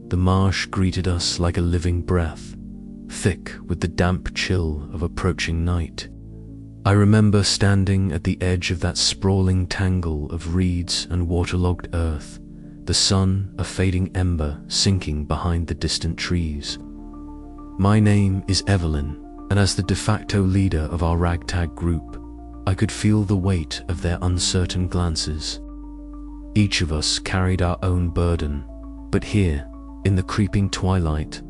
The marsh greeted us like a living breath, thick with the damp chill of approaching night. I remember standing at the edge of that sprawling tangle of reeds and waterlogged earth, the sun a fading ember sinking behind the distant trees. My name is Evelyn, and as the de facto leader of our ragtag group, I could feel the weight of their uncertain glances. Each of us carried our own burden, but here, in the creeping twilight,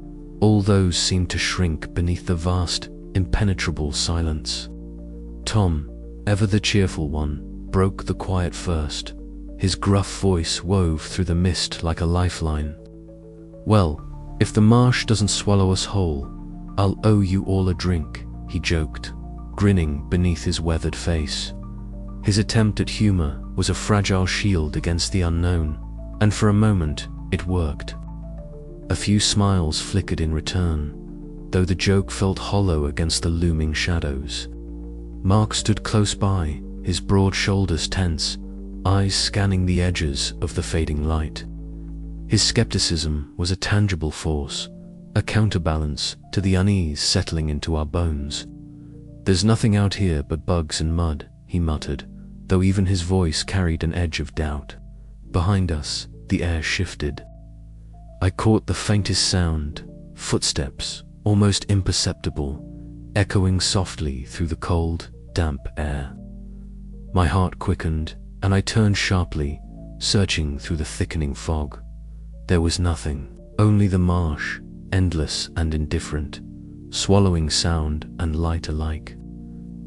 all those seemed to shrink beneath the vast, impenetrable silence. Tom, ever the cheerful one, broke the quiet first. His gruff voice wove through the mist like a lifeline. "Well, if the marsh doesn't swallow us whole, I'll owe you all a drink," he joked, grinning beneath his weathered face. His attempt at humor was a fragile shield against the unknown, and for a moment it worked. A few smiles flickered in return, though the joke felt hollow against the looming shadows. Mark stood close by, his broad shoulders tense, eyes scanning the edges of the fading light. His skepticism was a tangible force, a counterbalance to the unease settling into our bones. "There's nothing out here but bugs and mud," he muttered, though even his voice carried an edge of doubt. Behind us, the air shifted. I caught the faintest sound, footsteps, almost imperceptible, echoing softly through the cold, damp air. My heart quickened, and I turned sharply, searching through the thickening fog. There was nothing, only the marsh, endless and indifferent, swallowing sound and light alike.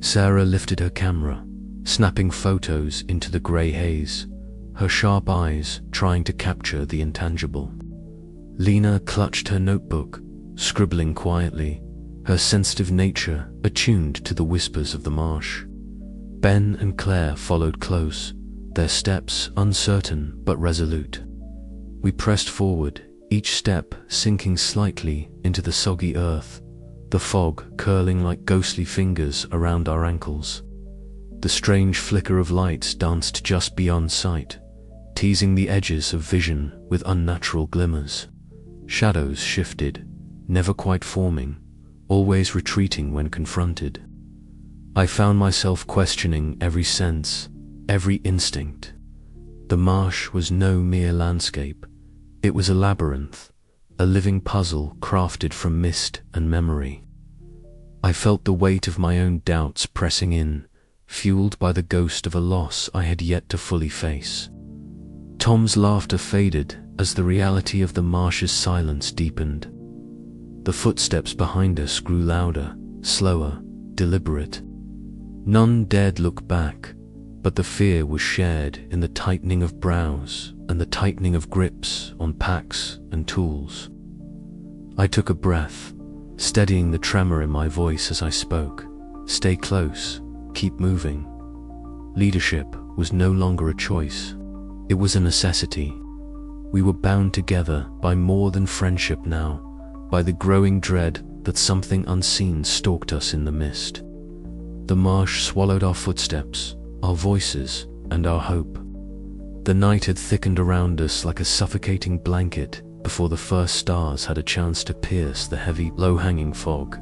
Sarah lifted her camera, snapping photos into the grey haze, her sharp eyes trying to capture the intangible. Lena clutched her notebook, scribbling quietly, her sensitive nature attuned to the whispers of the marsh. Ben and Claire followed close, their steps uncertain but resolute. We pressed forward, each step sinking slightly into the soggy earth, the fog curling like ghostly fingers around our ankles. The strange flicker of lights danced just beyond sight, teasing the edges of vision with unnatural glimmers. Shadows shifted, never quite forming, always retreating when confronted. I found myself questioning every sense, every instinct. The marsh was no mere landscape. It was a labyrinth, a living puzzle crafted from mist and memory. I felt the weight of my own doubts pressing in, fueled by the ghost of a loss I had yet to fully face. Tom's laughter faded as the reality of the marsh's silence deepened. The footsteps behind us grew louder, slower, deliberate. None dared look back, but the fear was shared in the tightening of brows and the tightening of grips on packs and tools. I took a breath, steadying the tremor in my voice as I spoke. "Stay close, keep moving." Leadership was no longer a choice. It was a necessity. We were bound together by more than friendship now, by the growing dread that something unseen stalked us in the mist. The marsh swallowed our footsteps, our voices, and our hope. The night had thickened around us like a suffocating blanket before the first stars had a chance to pierce the heavy, low-hanging fog.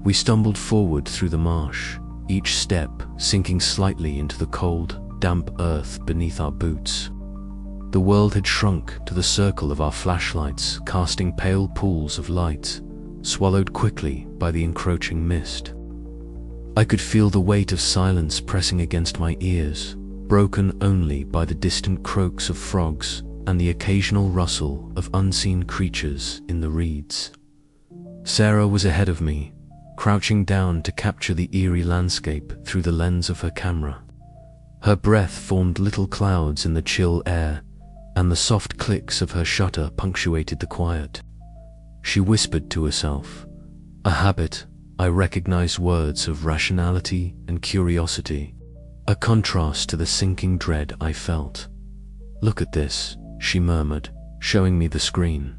We stumbled forward through the marsh, each step sinking slightly into the cold, damp earth beneath our boots. The world had shrunk to the circle of our flashlights, casting pale pools of light, swallowed quickly by the encroaching mist. I could feel the weight of silence pressing against my ears, broken only by the distant croaks of frogs and the occasional rustle of unseen creatures in the reeds. Sarah was ahead of me, crouching down to capture the eerie landscape through the lens of her camera. Her breath formed little clouds in the chill air, and the soft clicks of her shutter punctuated the quiet. She whispered to herself, a habit. I recognized words of rationality and curiosity, a contrast to the sinking dread I felt. "Look at this," she murmured, showing me the screen.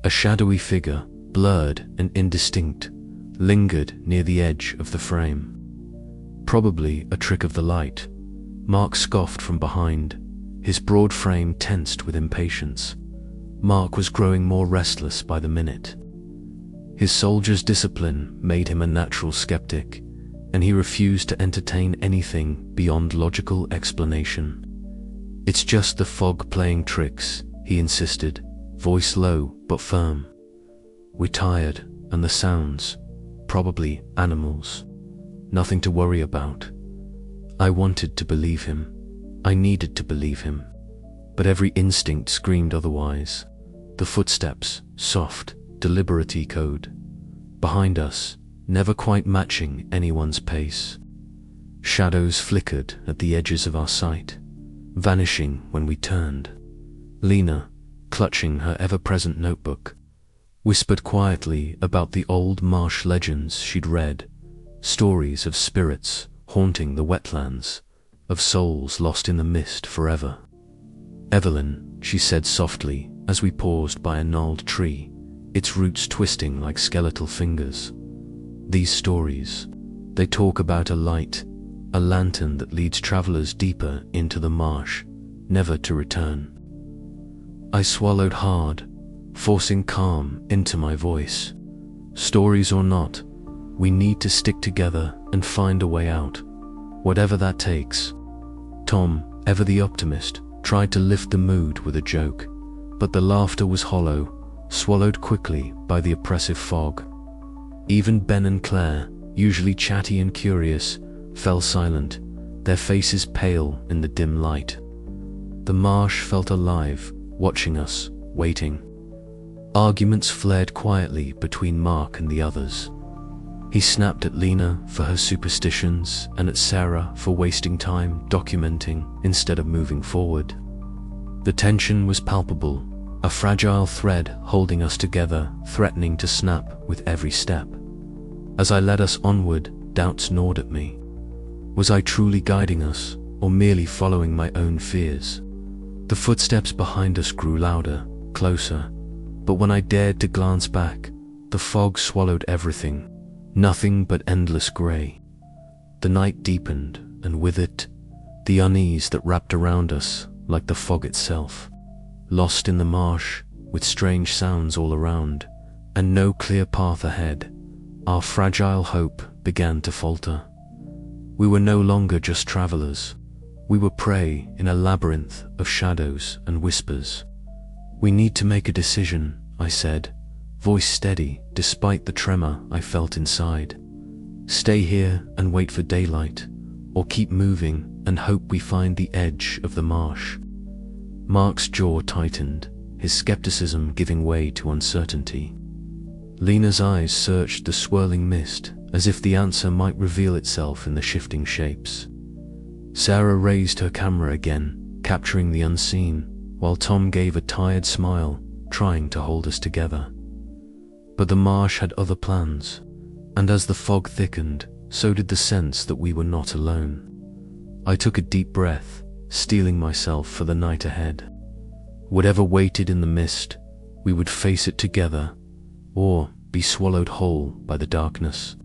A shadowy figure, blurred and indistinct, lingered near the edge of the frame. Probably a trick of the light. Mark scoffed from behind, his broad frame tensed with impatience. Mark was growing more restless by the minute. His soldier's discipline made him a natural skeptic, and he refused to entertain anything beyond logical explanation. "It's just the fog playing tricks," he insisted, voice low but firm. "We're tired, and the sounds, probably animals. Nothing to worry about." I wanted to believe him. I needed to believe him. But every instinct screamed otherwise. The footsteps, soft, deliberate echoed. Behind us, never quite matching anyone's pace. Shadows flickered at the edges of our sight, vanishing when we turned. Lena, clutching her ever-present notebook, whispered quietly about the old marsh legends she'd read, stories of spirits haunting the wetlands, of souls lost in the mist forever. "Evelyn," she said softly as we paused by a gnarled tree, its roots twisting like skeletal fingers. "These stories, they talk about a light, a lantern that leads travelers deeper into the marsh, never to return." I swallowed hard, forcing calm into my voice. "Stories or not, we need to stick together and find a way out, whatever that takes." Tom, ever the optimist, tried to lift the mood with a joke, but the laughter was hollow, swallowed quickly by the oppressive fog. Even Ben and Claire, usually chatty and curious, fell silent, their faces pale in the dim light. The marsh felt alive, watching us, waiting. Arguments flared quietly between Mark and the others. He snapped at Lena for her superstitions and at Sarah for wasting time documenting instead of moving forward. The tension was palpable, a fragile thread holding us together, threatening to snap with every step. As I led us onward, doubts gnawed at me. Was I truly guiding us, or merely following my own fears? The footsteps behind us grew louder, closer, but when I dared to glance back, the fog swallowed everything, nothing but endless grey. The night deepened, and with it, the unease that wrapped around us like the fog itself. Lost in the marsh, with strange sounds all around, and no clear path ahead, our fragile hope began to falter. We were no longer just travelers. We were prey in a labyrinth of shadows and whispers. "We need to make a decision," I said, voice steady despite the tremor I felt inside. "Stay here and wait for daylight, or keep moving and hope we find the edge of the marsh." Mark's jaw tightened, his skepticism giving way to uncertainty. Lena's eyes searched the swirling mist as if the answer might reveal itself in the shifting shapes. Sarah raised her camera again, capturing the unseen, while Tom gave a tired smile, trying to hold us together. But the marsh had other plans, and as the fog thickened, so did the sense that we were not alone. I took a deep breath, steeling myself for the night ahead. Whatever waited in the mist, we would face it together, or be swallowed whole by the darkness.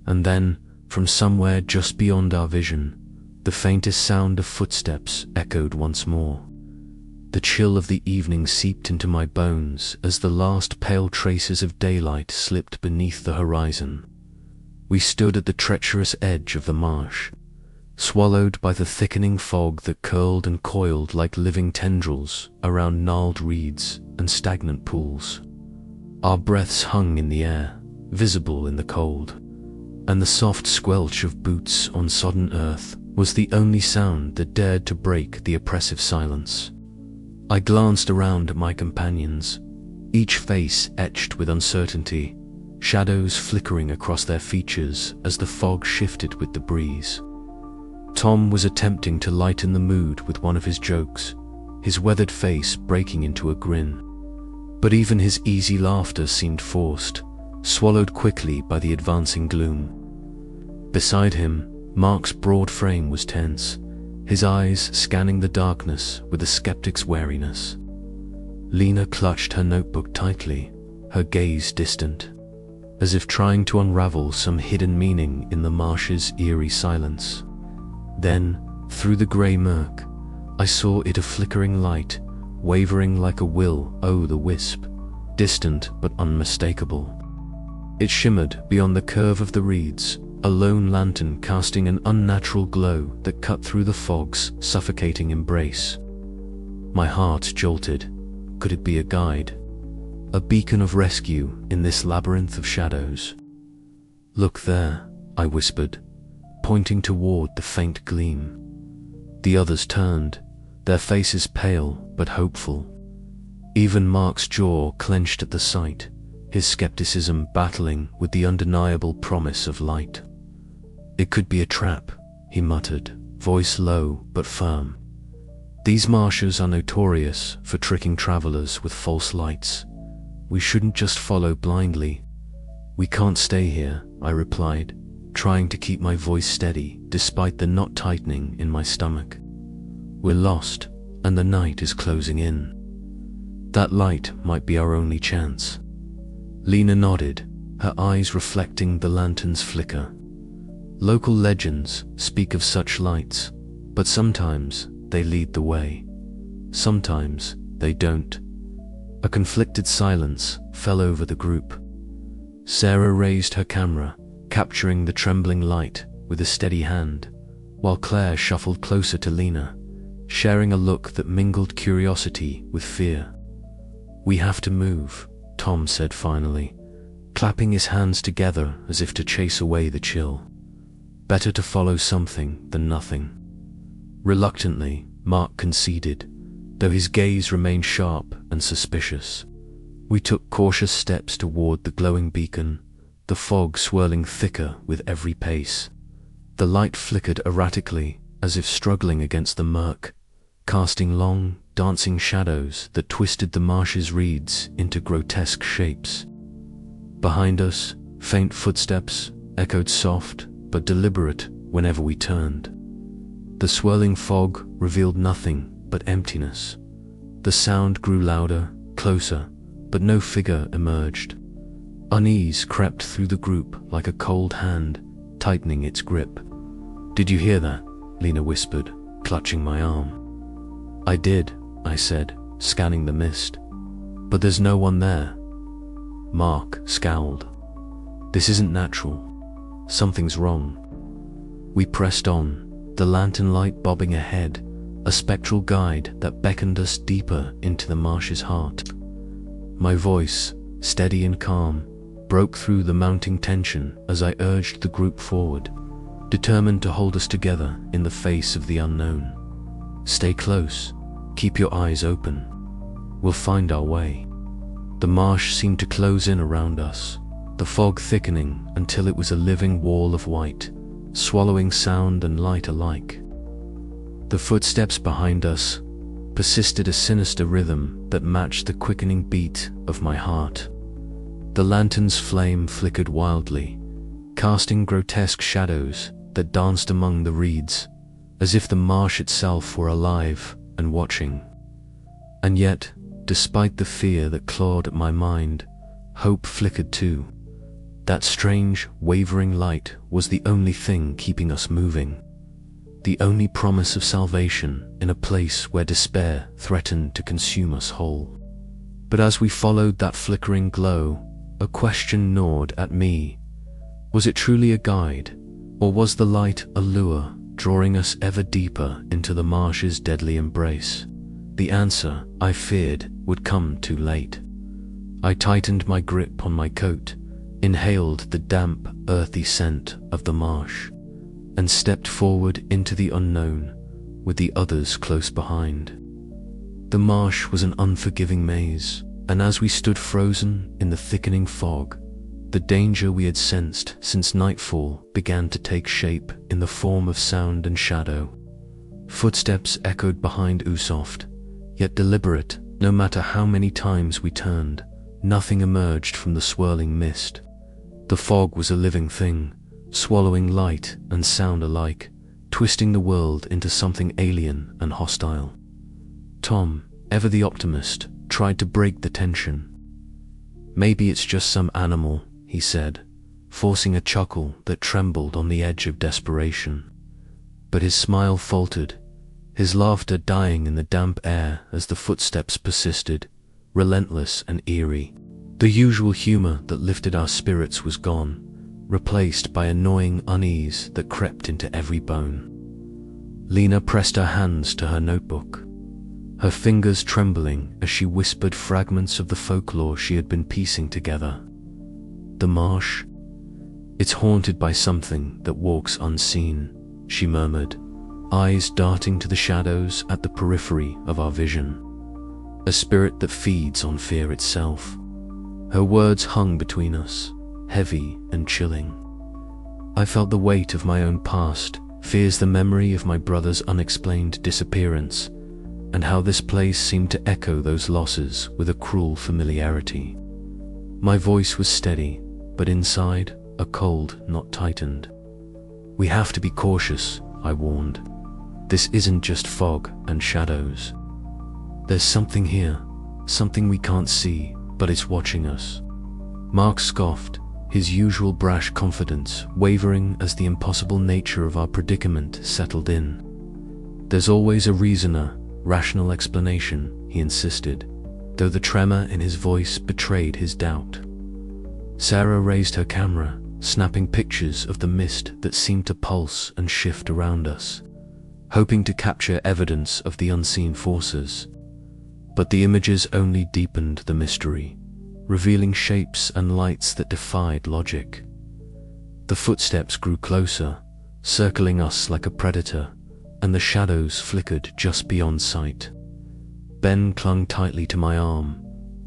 And then, from somewhere just beyond our vision, the faintest sound of footsteps echoed once more. The chill of the evening seeped into my bones as the last pale traces of daylight slipped beneath the horizon. We stood at the treacherous edge of the marsh, swallowed by the thickening fog that curled and coiled like living tendrils around gnarled reeds and stagnant pools. Our breaths hung in the air, visible in the cold, and the soft squelch of boots on sodden earth was the only sound that dared to break the oppressive silence. I glanced around at my companions, each face etched with uncertainty, shadows flickering across their features as the fog shifted with the breeze. Tom was attempting to lighten the mood with one of his jokes, his weathered face breaking into a grin. But even his easy laughter seemed forced, swallowed quickly by the advancing gloom. Beside him, Mark's broad frame was tense, his eyes scanning the darkness with a skeptic's wariness. Lena clutched her notebook tightly, her gaze distant, as if trying to unravel some hidden meaning in the marsh's eerie silence. Then, through the grey murk, I saw it a flickering light, wavering like a will-o'-the-wisp, distant but unmistakable. It shimmered beyond the curve of the reeds, a lone lantern casting an unnatural glow that cut through the fog's suffocating embrace. My heart jolted. Could it be a guide? A beacon of rescue in this labyrinth of shadows? "Look there," I whispered, pointing toward the faint gleam. The others turned, their faces pale but hopeful. Even Mark's jaw clenched at the sight, his skepticism battling with the undeniable promise of light. "It could be a trap," he muttered, voice low but firm. "These marshes are notorious for tricking travelers with false lights. We shouldn't just follow blindly." "We can't stay here," I replied, trying to keep my voice steady despite the knot tightening in my stomach. "We're lost, and the night is closing in. That light might be our only chance." Lena nodded, her eyes reflecting the lantern's flicker. "Local legends speak of such lights, but sometimes they lead the way. Sometimes they don't." A conflicted silence fell over the group. Sarah raised her camera, capturing the trembling light with a steady hand, while Claire shuffled closer to Lena, sharing a look that mingled curiosity with fear. "We have to move," Tom said finally, clapping his hands together as if to chase away the chill. "Better to follow something than nothing." Reluctantly, Mark conceded, though his gaze remained sharp and suspicious. We took cautious steps toward the glowing beacon, the fog swirling thicker with every pace. The light flickered erratically, as if struggling against the murk, casting long, dancing shadows that twisted the marsh's reeds into grotesque shapes. Behind us, faint footsteps echoed soft but deliberate whenever we turned. The swirling fog revealed nothing but emptiness. The sound grew louder, closer, but no figure emerged. Unease crept through the group like a cold hand, tightening its grip. "Did you hear that?" Lena whispered, clutching my arm. "I did," I said, scanning the mist. "But there's no one there." Mark scowled. "This isn't natural. Something's wrong." We pressed on, the lantern light bobbing ahead, a spectral guide that beckoned us deeper into the marsh's heart. My voice, steady and calm, broke through the mounting tension as I urged the group forward, determined to hold us together in the face of the unknown. "Stay close, keep your eyes open. We'll find our way." The marsh seemed to close in around us, the fog thickening until it was a living wall of white, swallowing sound and light alike. The footsteps behind us persisted a sinister rhythm that matched the quickening beat of my heart. The lantern's flame flickered wildly, casting grotesque shadows that danced among the reeds, as if the marsh itself were alive and watching. And yet, despite the fear that clawed at my mind, hope flickered too. That strange, wavering light was the only thing keeping us moving. The only promise of salvation in a place where despair threatened to consume us whole. But as we followed that flickering glow, a question gnawed at me. Was it truly a guide, or was the light a lure, drawing us ever deeper into the marsh's deadly embrace? The answer, I feared, would come too late. I tightened my grip on my coat, inhaled the damp, earthy scent of the marsh, and stepped forward into the unknown, with the others close behind. The marsh was an unforgiving maze, and as we stood frozen in the thickening fog, the danger we had sensed since nightfall began to take shape in the form of sound and shadow. Footsteps echoed behind Usoft, yet deliberate. No matter how many times we turned, nothing emerged from the swirling mist. The fog was a living thing, swallowing light and sound alike, twisting the world into something alien and hostile. Tom, ever the optimist, tried to break the tension. "Maybe it's just some animal," he said, forcing a chuckle that trembled on the edge of desperation. But his smile faltered. his laughter dying in the damp air as the footsteps persisted, relentless and eerie. The usual humor that lifted our spirits was gone, replaced by annoying unease that crept into every bone. Lena pressed her hands to her notebook, her fingers trembling as she whispered fragments of the folklore she had been piecing together. The marsh, it's haunted by something that walks unseen, she murmured, eyes darting to the shadows at the periphery of our vision. A spirit that feeds on fear itself. Her words hung between us, heavy and chilling. I felt the weight of my own past, fears the memory of my brother's unexplained disappearance, and how this place seemed to echo those losses with a cruel familiarity. My voice was steady, but inside, a cold knot tightened. We have to be cautious, I warned. This isn't just fog and shadows. There's something here, something we can't see, but it's watching us. Mark scoffed, his usual brash confidence wavering as the impossible nature of our predicament settled in. There's always a reasoner, rational explanation, he insisted, though the tremor in his voice betrayed his doubt. Sarah raised her camera, snapping pictures of the mist that seemed to pulse and shift around us, hoping to capture evidence of the unseen forces. But the images only deepened the mystery, revealing shapes and lights that defied logic. The footsteps grew closer, circling us like a predator, and the shadows flickered just beyond sight. Ben clung tightly to my arm,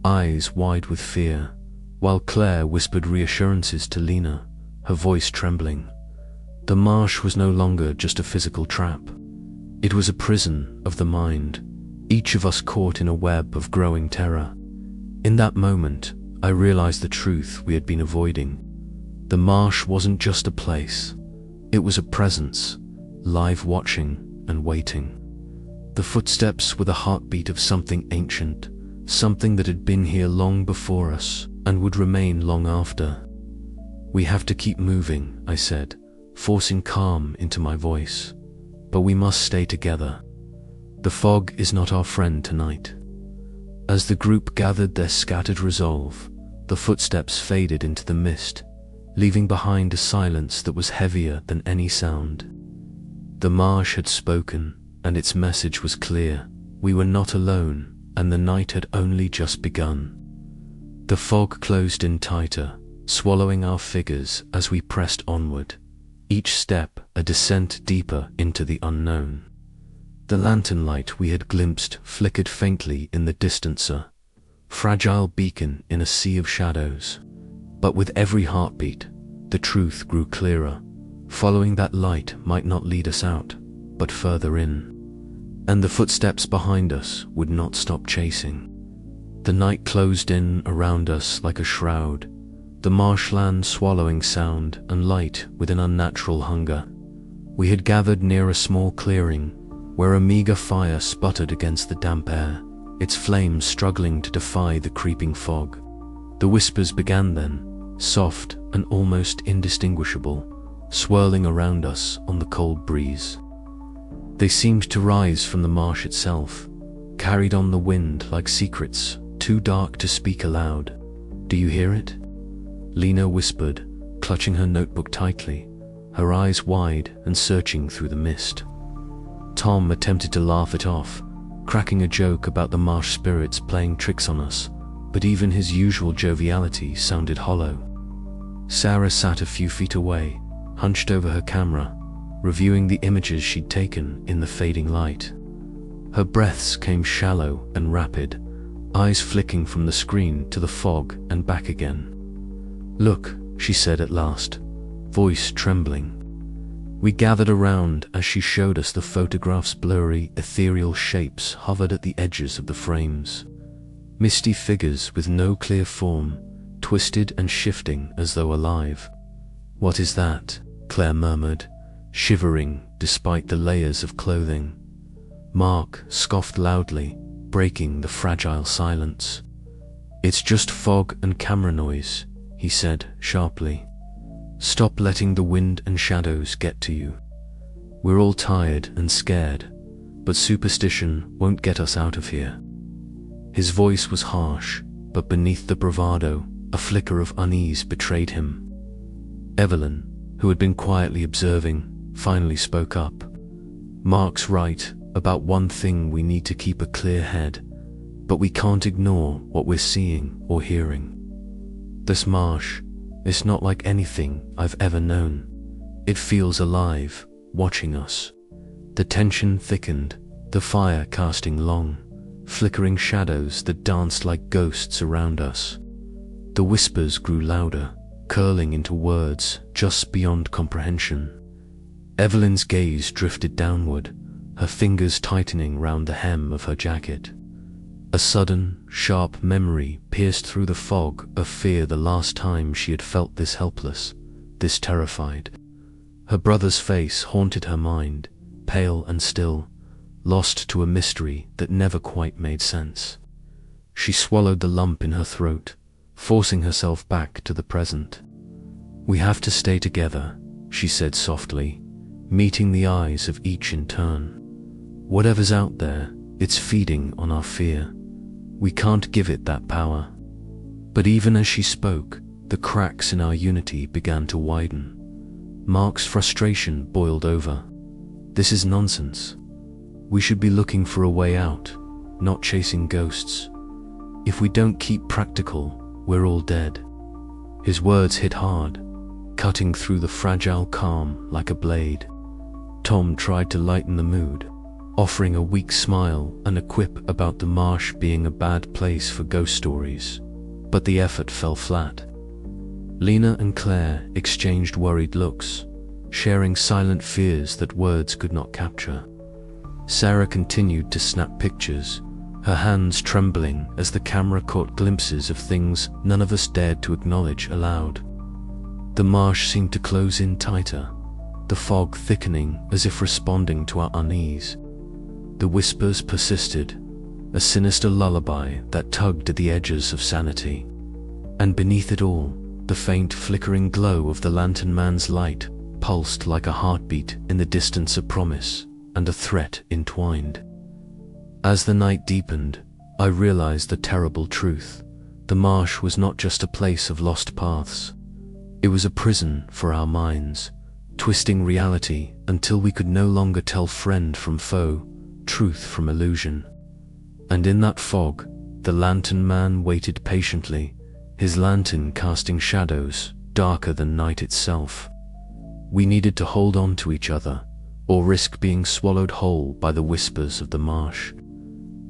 eyes wide with fear, while Claire whispered reassurances to Lena, her voice trembling. The marsh was no longer just a physical trap. It was a prison of the mind, each of us caught in a web of growing terror. In that moment, I realized the truth we had been avoiding. The marsh wasn't just a place. It was a presence, live watching and waiting. The footsteps were the heartbeat of something ancient, something that had been here long before us and would remain long after. We have to keep moving, I said, forcing calm into my voice. But we must stay together. The fog is not our friend tonight. As the group gathered their scattered resolve, the footsteps faded into the mist, leaving behind a silence that was heavier than any sound. The marsh had spoken, and its message was clear. We were not alone, and the night had only just begun. The fog closed in tighter, swallowing our figures as we pressed onward, each step a descent deeper into the unknown. The lantern light we had glimpsed flickered faintly in the distance, a fragile beacon in a sea of shadows. But with every heartbeat, the truth grew clearer. Following that light might not lead us out, but further in. And the footsteps behind us would not stop chasing. The night closed in around us like a shroud, the marshland swallowing sound and light with an unnatural hunger. We had gathered near a small clearing, where a meager fire sputtered against the damp air, its flames struggling to defy the creeping fog. The whispers began then, soft and almost indistinguishable, swirling around us on the cold breeze. They seemed to rise from the marsh itself, carried on the wind like secrets too dark to speak aloud. "Do you hear it?" Lena whispered, clutching her notebook tightly, her eyes wide and searching through the mist. Tom attempted to laugh it off, cracking a joke about the marsh spirits playing tricks on us, but even his usual joviality sounded hollow. Sarah sat a few feet away, hunched over her camera, reviewing the images she'd taken in the fading light. Her breaths came shallow and rapid, eyes flicking from the screen to the fog and back again. "Look," she said at last, voice trembling. We gathered around as she showed us the photograph's blurry, ethereal shapes hovered at the edges of the frames. Misty figures with no clear form, twisted and shifting as though alive. "What is that?" Claire murmured, shivering despite the layers of clothing. Mark scoffed loudly, breaking the fragile silence. "It's just fog and camera noise," he said sharply. "Stop letting the wind and shadows get to you. We're all tired and scared, but superstition won't get us out of here." His voice was harsh, but beneath the bravado, a flicker of unease betrayed him. Evelyn, who had been quietly observing, finally spoke up. "Mark's right about one thing: we need to keep a clear head, but we can't ignore what we're seeing or hearing. This marsh is not like anything I've ever known. It feels alive, watching us." The tension thickened, the fire casting long, flickering shadows that danced like ghosts around us. The whispers grew louder, curling into words just beyond comprehension. Evelyn's gaze drifted downward, her fingers tightening round the hem of her jacket. A sudden, sharp memory pierced through the fog of fear. The last time she had felt this helpless, this terrified. Her brother's face haunted her mind, pale and still, lost to a mystery that never quite made sense. She swallowed the lump in her throat, forcing herself back to the present. "We have to stay together," she said softly, meeting the eyes of each in turn. "Whatever's out there, it's feeding on our fear. We can't give it that power." But even as she spoke, the cracks in our unity began to widen. Mark's frustration boiled over. "This is nonsense. We should be looking for a way out, not chasing ghosts. If we don't keep practical, we're all dead." His words hit hard, cutting through the fragile calm like a blade. Tom tried to lighten the mood, offering a weak smile and a quip about the marsh being a bad place for ghost stories, but the effort fell flat. Lena and Claire exchanged worried looks, sharing silent fears that words could not capture. Sarah continued to snap pictures, her hands trembling as the camera caught glimpses of things none of us dared to acknowledge aloud. The marsh seemed to close in tighter, the fog thickening as if responding to our unease. The whispers persisted, a sinister lullaby that tugged at the edges of sanity. And beneath it all, the faint flickering glow of the lantern man's light pulsed like a heartbeat in the distance, a promise and a threat entwined. As the night deepened, I realized the terrible truth. The marsh was not just a place of lost paths. It was a prison for our minds, twisting reality until we could no longer tell friend from foe, truth from illusion. And in that fog, the lantern man waited patiently, his lantern casting shadows darker than night itself. We needed to hold on to each other, or risk being swallowed whole by the whispers of the marsh.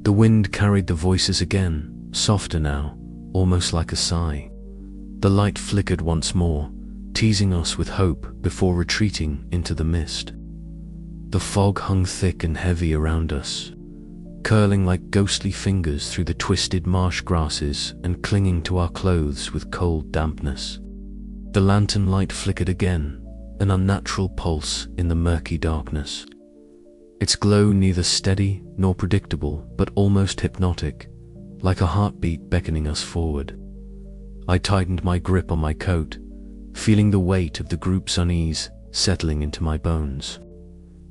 The wind carried the voices again, softer now, almost like a sigh. The light flickered once more, teasing us with hope before retreating into the mist. The fog hung thick and heavy around us, curling like ghostly fingers through the twisted marsh grasses and clinging to our clothes with cold dampness. The lantern light flickered again, an unnatural pulse in the murky darkness. Its glow neither steady nor predictable, but almost hypnotic, like a heartbeat beckoning us forward. I tightened my grip on my coat, feeling the weight of the group's unease settling into my bones.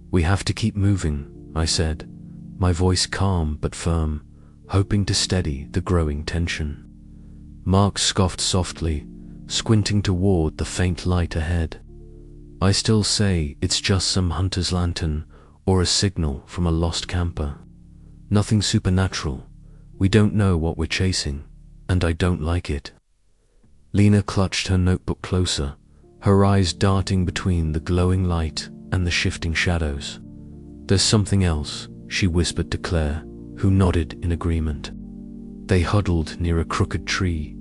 "We have to keep moving," I said, my voice calm but firm, hoping to steady the growing tension. Mark scoffed softly, squinting toward the faint light ahead. "I still say it's just some hunter's lantern or a signal from a lost camper. Nothing supernatural. We don't know what we're chasing, and I don't like it." Lena clutched her notebook closer, her eyes darting between the glowing light and the shifting shadows. "There's something else," she whispered to Claire, who nodded in agreement. They huddled near a crooked tree,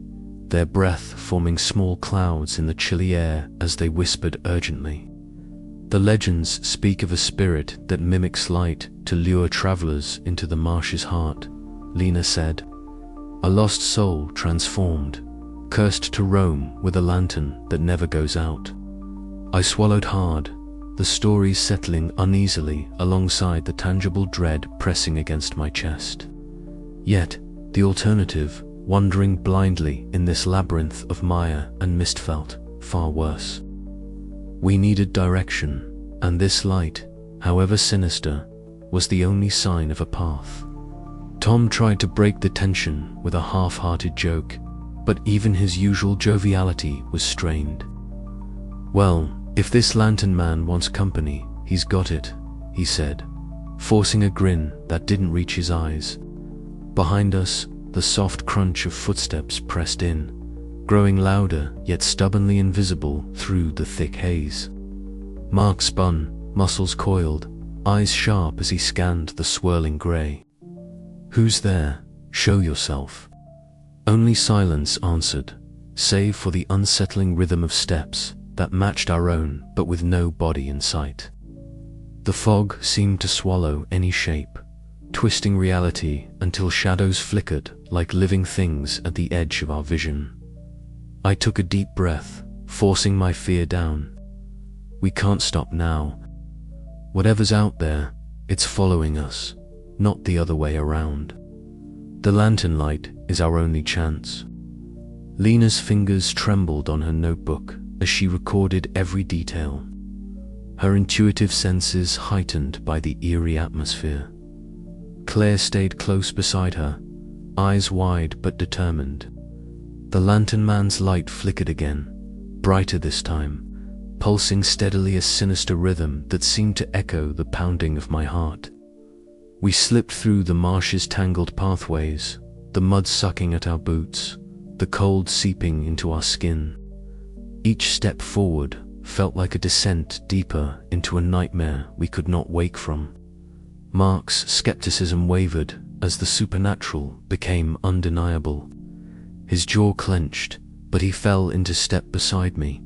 their breath forming small clouds in the chilly air as they whispered urgently. "The legends speak of a spirit that mimics light to lure travelers into the marsh's heart," Lena said. "A lost soul transformed, cursed to roam with a lantern that never goes out." I swallowed hard, the stories settling uneasily alongside the tangible dread pressing against my chest. Yet, the alternative, wandering blindly in this labyrinth of mire and mist, felt far worse. We needed direction, and this light, however sinister, was the only sign of a path. Tom tried to break the tension with a half-hearted joke, but even his usual joviality was strained. "Well, if this lantern man wants company, he's got it," he said, forcing a grin that didn't reach his eyes. Behind us, the soft crunch of footsteps pressed in, growing louder yet stubbornly invisible through the thick haze. Mark spun, muscles coiled, eyes sharp as he scanned the swirling grey. "Who's there? Show yourself." Only silence answered, save for the unsettling rhythm of steps that matched our own but with no body in sight. The fog seemed to swallow any shape, twisting reality until shadows flickered like living things at the edge of our vision. I took a deep breath, forcing my fear down. We can't stop now. Whatever's out there, it's following us, not the other way around. The lantern light is our only chance. Lena's fingers trembled on her notebook as she recorded every detail, her intuitive senses heightened by the eerie atmosphere. Claire stayed close beside her, eyes wide but determined. The lantern man's light flickered again, brighter this time, pulsing steadily a sinister rhythm that seemed to echo the pounding of my heart. We slipped through the marsh's tangled pathways, the mud sucking at our boots, the cold seeping into our skin. Each step forward felt like a descent deeper into a nightmare we could not wake from. Mark's skepticism wavered as the supernatural became undeniable. His jaw clenched, but he fell into step beside me,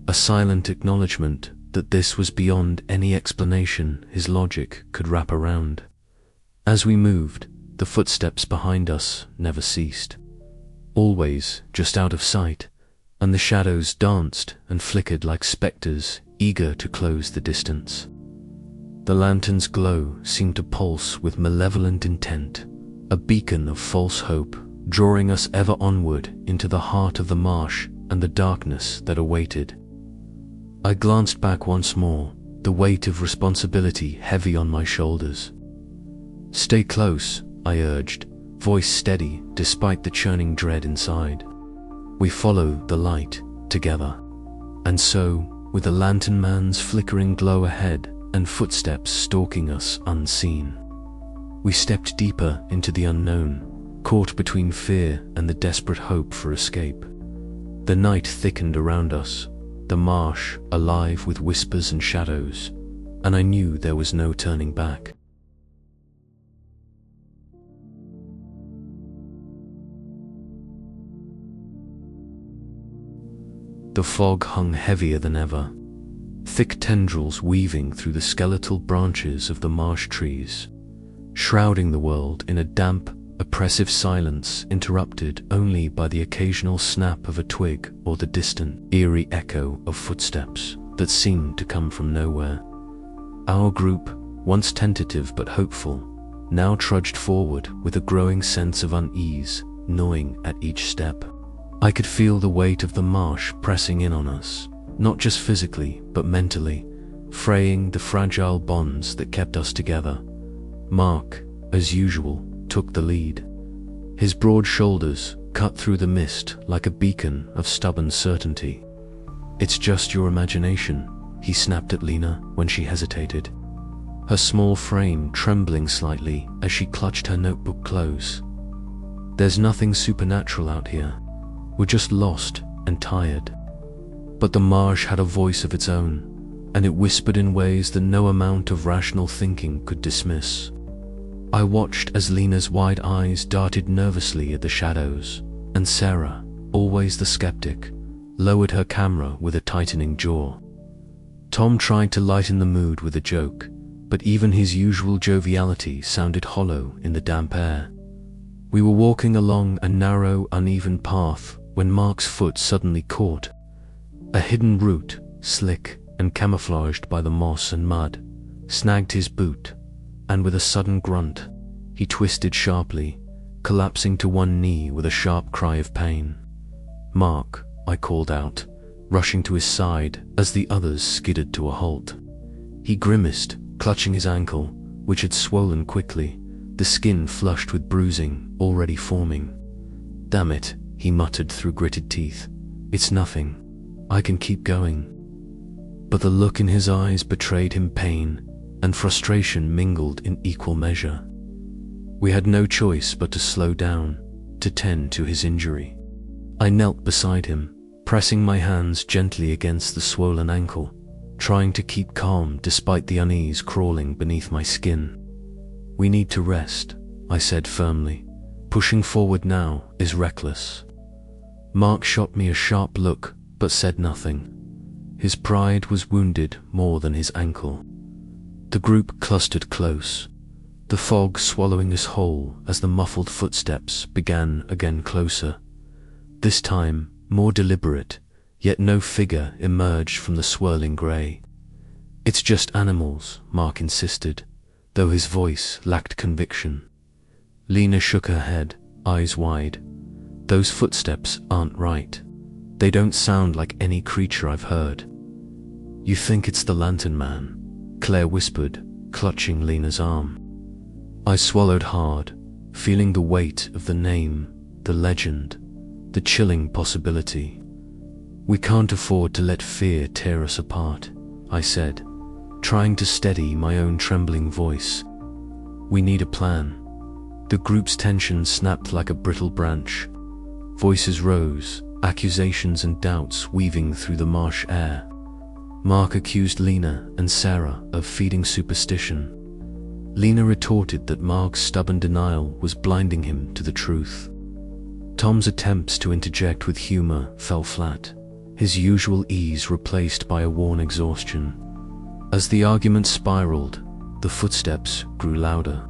a silent acknowledgement that this was beyond any explanation his logic could wrap around. As we moved, the footsteps behind us never ceased, always just out of sight, and the shadows danced and flickered like specters eager to close the distance. The lantern's glow seemed to pulse with malevolent intent, a beacon of false hope, drawing us ever onward into the heart of the marsh and the darkness that awaited. I glanced back once more, the weight of responsibility heavy on my shoulders. "Stay close," I urged, voice steady despite the churning dread inside. We followed the light together, and so, with the lantern man's flickering glow ahead and footsteps stalking us unseen, we stepped deeper into the unknown, caught between fear and the desperate hope for escape. The night thickened around us, the marsh alive with whispers and shadows, and I knew there was no turning back. The fog hung heavier than ever, thick tendrils weaving through the skeletal branches of the marsh trees, shrouding the world in a damp, oppressive silence interrupted only by the occasional snap of a twig or the distant, eerie echo of footsteps that seemed to come from nowhere. Our group, once tentative but hopeful, now trudged forward with a growing sense of unease gnawing at each step. I could feel the weight of the marsh pressing in on us, not just physically but mentally, fraying the fragile bonds that kept us together. Mark, as usual, took the lead. His broad shoulders cut through the mist like a beacon of stubborn certainty. "It's just your imagination," he snapped at Lena when she hesitated, her small frame trembling slightly as she clutched her notebook close. "There's nothing supernatural out here. We're just lost and tired." But the marsh had a voice of its own, and it whispered in ways that no amount of rational thinking could dismiss. I watched as Lena's wide eyes darted nervously at the shadows, and Sarah, always the skeptic, lowered her camera with a tightening jaw. Tom tried to lighten the mood with a joke, but even his usual joviality sounded hollow in the damp air. We were walking along a narrow, uneven path when Mark's foot suddenly caught. A hidden root, slick and camouflaged by the moss and mud, snagged his boot, and with a sudden grunt, he twisted sharply, collapsing to one knee with a sharp cry of pain. "Mark," I called out, rushing to his side as the others skidded to a halt. He grimaced, clutching his ankle, which had swollen quickly, the skin flushed with bruising already forming. "Damn it," he muttered through gritted teeth. "It's nothing. I can keep going." But the look in his eyes betrayed him pain, and frustration mingled in equal measure. We had no choice but to slow down, to tend to his injury. I knelt beside him, pressing my hands gently against the swollen ankle, trying to keep calm despite the unease crawling beneath my skin. "We need to rest," I said firmly. "Pushing forward now is reckless." Mark shot me a sharp look, but said nothing. His pride was wounded more than his ankle. The group clustered close, the fog swallowing us whole as the muffled footsteps began again closer. This time, more deliberate, yet no figure emerged from the swirling grey. "It's just animals," Mark insisted, though his voice lacked conviction. Lena shook her head, eyes wide. "Those footsteps aren't right. They don't sound like any creature I've heard." "You think it's the Lantern Man?" Claire whispered, clutching Lena's arm. I swallowed hard, feeling the weight of the name, the legend, the chilling possibility. "We can't afford to let fear tear us apart," I said, trying to steady my own trembling voice. "We need a plan." The group's tension snapped like a brittle branch. Voices rose, accusations and doubts weaving through the marsh air. Mark accused Lena and Sarah of feeding superstition. Lena retorted that Mark's stubborn denial was blinding him to the truth. Tom's attempts to interject with humor fell flat, his usual ease replaced by a worn exhaustion. As the argument spiraled, the footsteps grew louder,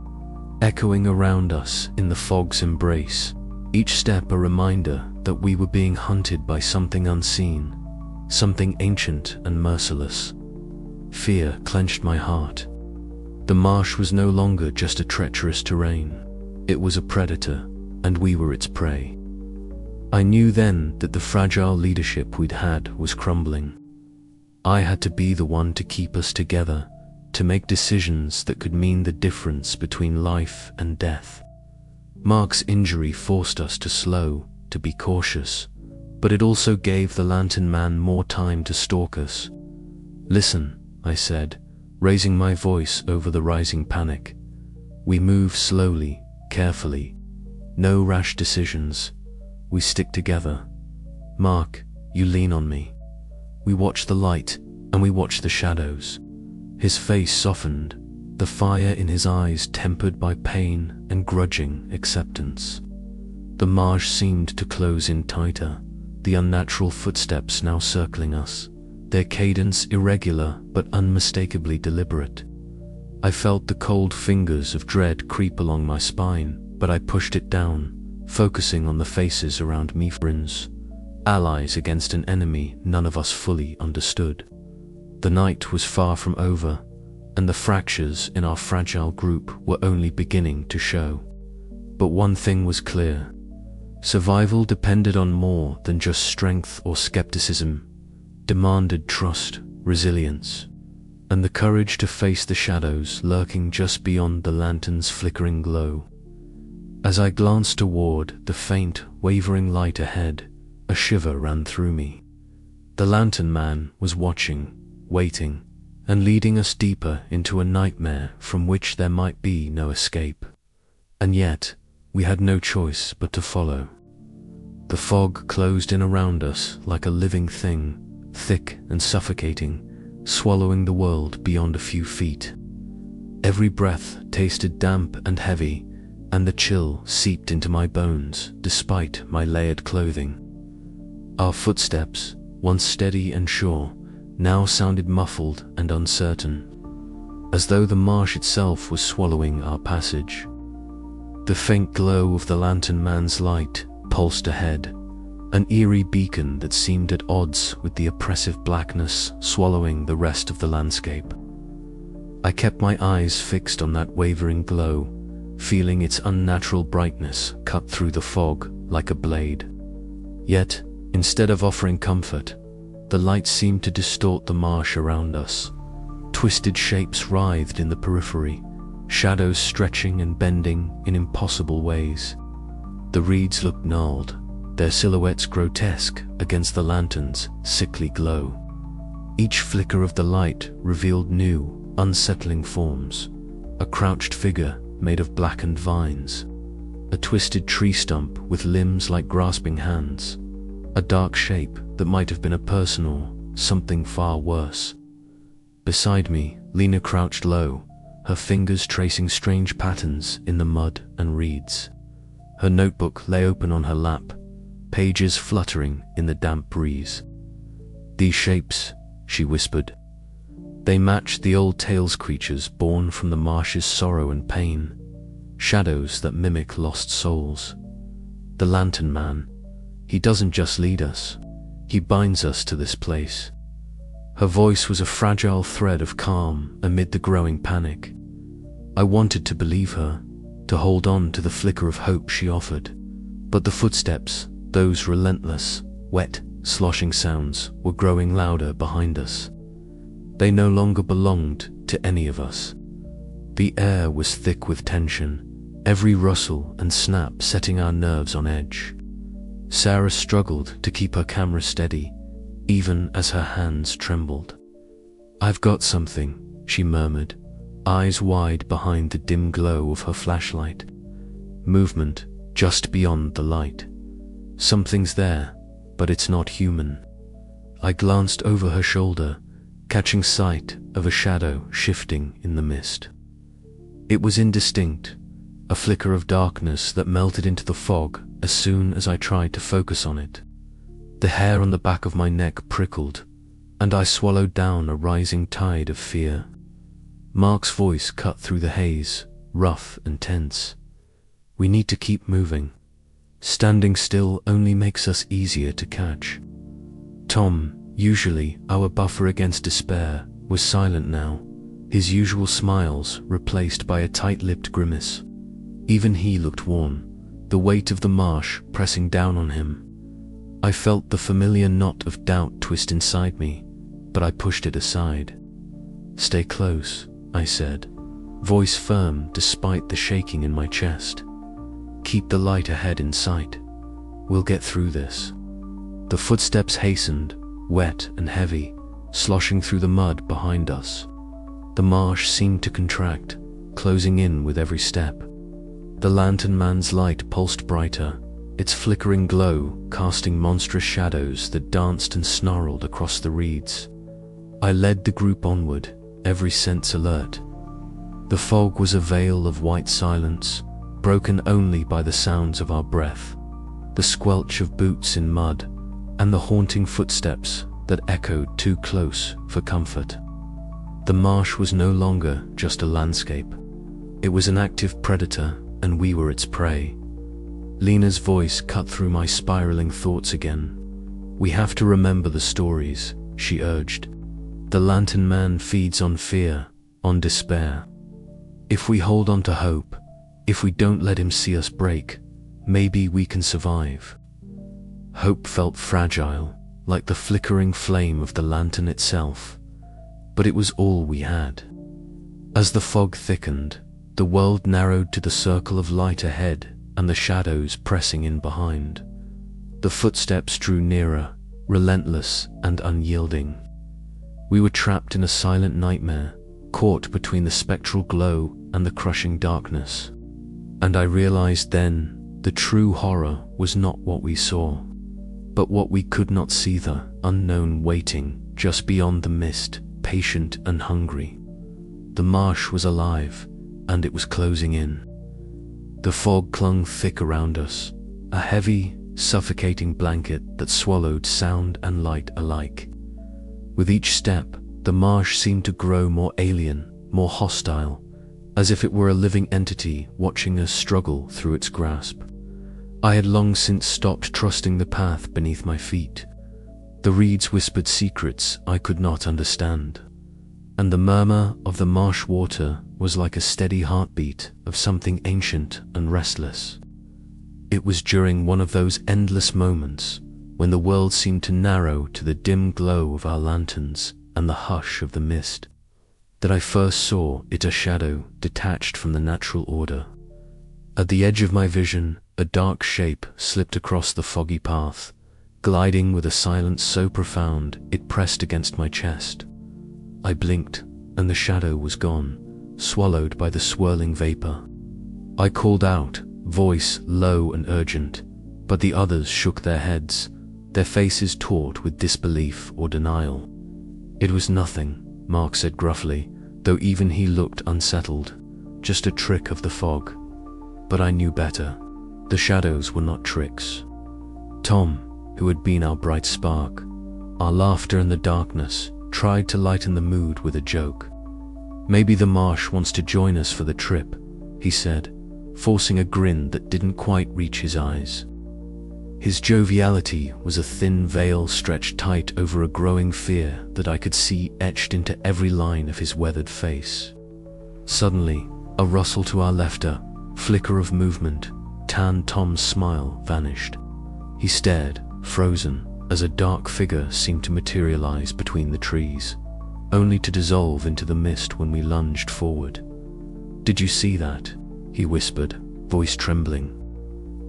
echoing around us in the fog's embrace, each step a reminder that we were being hunted by something unseen, something ancient and merciless. Fear clenched my heart. The marsh was no longer just a treacherous terrain. It was a predator, and we were its prey. I knew then that the fragile leadership we'd had was crumbling. I had to be the one to keep us together, to make decisions that could mean the difference between life and death. Mark's injury forced us to slow, to be cautious, but it also gave the Lantern Man more time to stalk us. "Listen," I said, raising my voice over the rising panic. "We move slowly, carefully. No rash decisions. We stick together. Mark, you lean on me. We watch the light, and we watch the shadows." His face softened, the fire in his eyes tempered by pain and grudging acceptance. The marsh seemed to close in tighter, the unnatural footsteps now circling us, their cadence irregular but unmistakably deliberate. I felt the cold fingers of dread creep along my spine, but I pushed it down, focusing on the faces around me. Friends, allies against an enemy none of us fully understood. The night was far from over, and the fractures in our fragile group were only beginning to show. But one thing was clear. Survival depended on more than just strength or skepticism, demanded trust, resilience, and the courage to face the shadows lurking just beyond the lantern's flickering glow. As I glanced toward the faint, wavering light ahead, a shiver ran through me. The Lantern Man was watching, waiting, and leading us deeper into a nightmare from which there might be no escape. And yet, we had no choice but to follow. The fog closed in around us like a living thing, thick and suffocating, swallowing the world beyond a few feet. Every breath tasted damp and heavy, and the chill seeped into my bones despite my layered clothing. Our footsteps, once steady and sure, now sounded muffled and uncertain, as though the marsh itself was swallowing our passage. The faint glow of the Lantern Man's light pulsed ahead, an eerie beacon that seemed at odds with the oppressive blackness swallowing the rest of the landscape. I kept my eyes fixed on that wavering glow, feeling its unnatural brightness cut through the fog like a blade. Yet, instead of offering comfort, the light seemed to distort the marsh around us. Twisted shapes writhed in the periphery, shadows stretching and bending in impossible ways. The reeds looked gnarled, their silhouettes grotesque against the lantern's sickly glow. Each flicker of the light revealed new, unsettling forms. A crouched figure made of blackened vines, a twisted tree stump with limbs like grasping hands, a dark shape that might have been a person or something far worse. Beside me, Lena crouched low, her fingers tracing strange patterns in the mud and reeds. Her notebook lay open on her lap, pages fluttering in the damp breeze. "These shapes," she whispered. "They match the old tales creatures born from the marsh's sorrow and pain, shadows that mimic lost souls. The Lantern Man, he doesn't just lead us, he binds us to this place." Her voice was a fragile thread of calm amid the growing panic. I wanted to believe her, to hold on to the flicker of hope she offered. But the footsteps, those relentless, wet, sloshing sounds, were growing louder behind us. They no longer belonged to any of us. The air was thick with tension, every rustle and snap setting our nerves on edge. Sarah struggled to keep her camera steady, even as her hands trembled. "I've got something," she murmured, eyes wide behind the dim glow of her flashlight. Movement just beyond the light. "Something's there, but it's not human." I glanced over her shoulder, catching sight of a shadow shifting in the mist. It was indistinct, a flicker of darkness that melted into the fog as soon as I tried to focus on it. The hair on the back of my neck prickled, and I swallowed down a rising tide of fear. Mark's voice cut through the haze, rough and tense. "We need to keep moving. Standing still only makes us easier to catch." Tom, usually our buffer against despair, was silent now, his usual smiles replaced by a tight-lipped grimace. Even he looked worn, the weight of the marsh pressing down on him. I felt the familiar knot of doubt twist inside me, but I pushed it aside. "Stay close," I said, voice firm despite the shaking in my chest. "Keep the light ahead in sight. We'll get through this." The footsteps hastened, wet and heavy, sloshing through the mud behind us. The marsh seemed to contract, closing in with every step. The Lantern Man's light pulsed brighter, its flickering glow casting monstrous shadows that danced and snarled across the reeds. I led the group onward, every sense alert. The fog was a veil of white silence, broken only by the sounds of our breath, the squelch of boots in mud, and the haunting footsteps that echoed too close for comfort. The marsh was no longer just a landscape. It was an active predator, and we were its prey. Lena's voice cut through my spiraling thoughts again. "We have to remember the stories," she urged. "The Lantern Man feeds on fear, on despair. If we hold on to hope, if we don't let him see us break, maybe we can survive." Hope felt fragile, like the flickering flame of the lantern itself, but it was all we had. As the fog thickened, the world narrowed to the circle of light ahead and the shadows pressing in behind. The footsteps drew nearer, relentless and unyielding. We were trapped in a silent nightmare, caught between the spectral glow and the crushing darkness. And I realized then, the true horror was not what we saw, but what we could not see, the unknown waiting just beyond the mist, patient and hungry. The marsh was alive, and it was closing in. The fog clung thick around us, a heavy, suffocating blanket that swallowed sound and light alike. With each step, the marsh seemed to grow more alien, more hostile, as if it were a living entity watching us struggle through its grasp. I had long since stopped trusting the path beneath my feet. The reeds whispered secrets I could not understand, and the murmur of the marsh water was like a steady heartbeat of something ancient and restless. It was during one of those endless moments when the world seemed to narrow to the dim glow of our lanterns and the hush of the mist, that I first saw it a shadow detached from the natural order. At the edge of my vision, a dark shape slipped across the foggy path, gliding with a silence so profound it pressed against my chest. I blinked, and the shadow was gone, swallowed by the swirling vapor. I called out, voice low and urgent, but the others shook their heads, their faces taut with disbelief or denial. "It was nothing," Mark said gruffly, though even he looked unsettled. "Just a trick of the fog." But I knew better. The shadows were not tricks. Tom, who had been our bright spark, our laughter in the darkness, tried to lighten the mood with a joke. "Maybe the marsh wants to join us for the trip," he said, forcing a grin that didn't quite reach his eyes. His joviality was a thin veil stretched tight over a growing fear that I could see etched into every line of his weathered face. Suddenly, a rustle to our left, a flicker of movement. Tom's smile vanished. He stared, frozen, as a dark figure seemed to materialize between the trees, only to dissolve into the mist when we lunged forward. "Did you see that?" he whispered, voice trembling.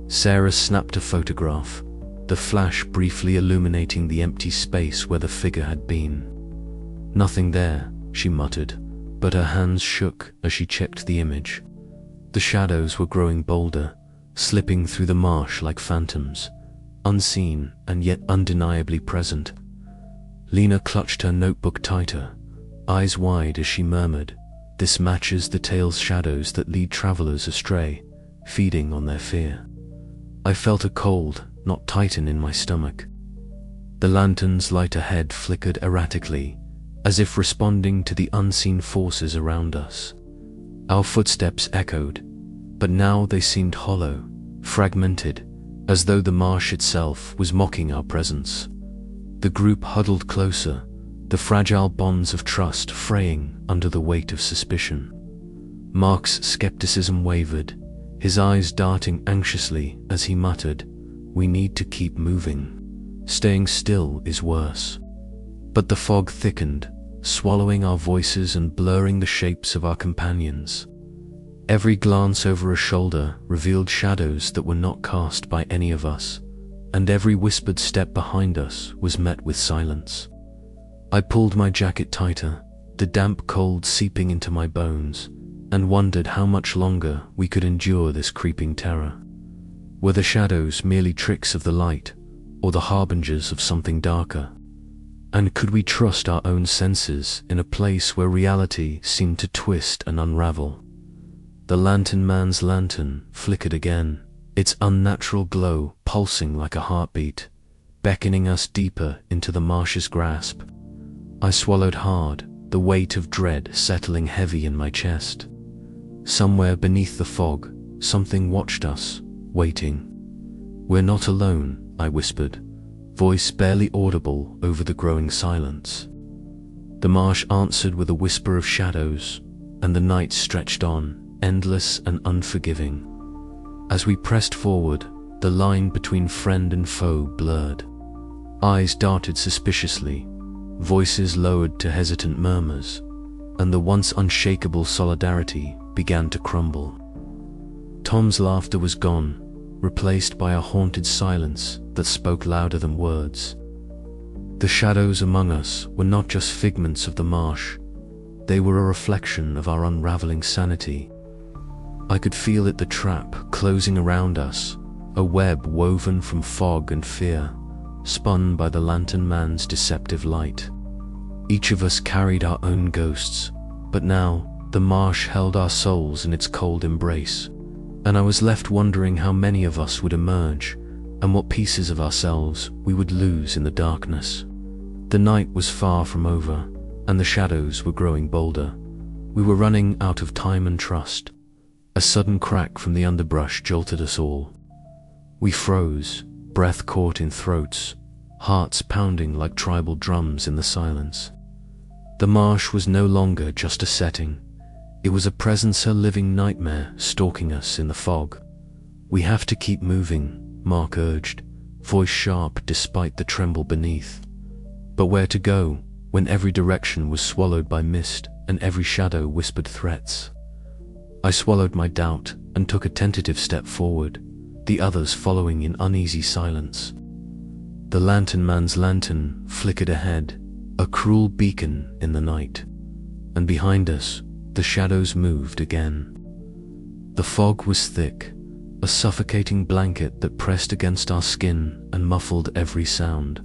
Sarah snapped a photograph, the flash briefly illuminating the empty space where the figure had been. "Nothing there," she muttered, but her hands shook as she checked the image. The shadows were growing bolder, slipping through the marsh like phantoms, unseen and yet undeniably present. Lena clutched her notebook tighter, eyes wide as she murmured, "This matches the tale's shadows that lead travelers astray, feeding on their fear." I felt a cold, not tighten in my stomach. The lantern's light ahead flickered erratically, as if responding to the unseen forces around us. Our footsteps echoed, but now they seemed hollow, fragmented, as though the marsh itself was mocking our presence. The group huddled closer, the fragile bonds of trust fraying under the weight of suspicion. Mark's skepticism wavered, his eyes darting anxiously as he muttered, "We need to keep moving. Staying still is worse." But the fog thickened, swallowing our voices and blurring the shapes of our companions. Every glance over a shoulder revealed shadows that were not cast by any of us, and every whispered step behind us was met with silence. I pulled my jacket tighter, the damp cold seeping into my bones, and wondered how much longer we could endure this creeping terror. Were the shadows merely tricks of the light, or the harbingers of something darker? And could we trust our own senses in a place where reality seemed to twist and unravel? The lantern man's lantern flickered again, its unnatural glow pulsing like a heartbeat, beckoning us deeper into the marsh's grasp. I swallowed hard, the weight of dread settling heavy in my chest. Somewhere beneath the fog, something watched us, waiting. "We're not alone," I whispered, voice barely audible over the growing silence. The marsh answered with a whisper of shadows, and the night stretched on, endless and unforgiving. As we pressed forward, the line between friend and foe blurred. Eyes darted suspiciously, voices lowered to hesitant murmurs, and the once unshakable solidarity began to crumble. Tom's laughter was gone, replaced by a haunted silence that spoke louder than words. The shadows among us were not just figments of the marsh, they were a reflection of our unraveling sanity. I could feel it, the trap closing around us, a web woven from fog and fear, spun by the lantern man's deceptive light. Each of us carried our own ghosts, but now the marsh held our souls in its cold embrace, and I was left wondering how many of us would emerge, and what pieces of ourselves we would lose in the darkness. The night was far from over, and the shadows were growing bolder. We were running out of time and trust. A sudden crack from the underbrush jolted us all. We froze, breath caught in throats, hearts pounding like tribal drums in the silence. The marsh was no longer just a setting. It was a presence, a living nightmare stalking us in the fog. "We have to keep moving," Mark urged, voice sharp despite the tremble beneath. But where to go when every direction was swallowed by mist and every shadow whispered threats. I swallowed my doubt and took a tentative step forward, the others following in uneasy silence. The lantern man's lantern flickered ahead, a cruel beacon in the night, and behind us, the shadows moved again. The fog was thick, a suffocating blanket that pressed against our skin and muffled every sound,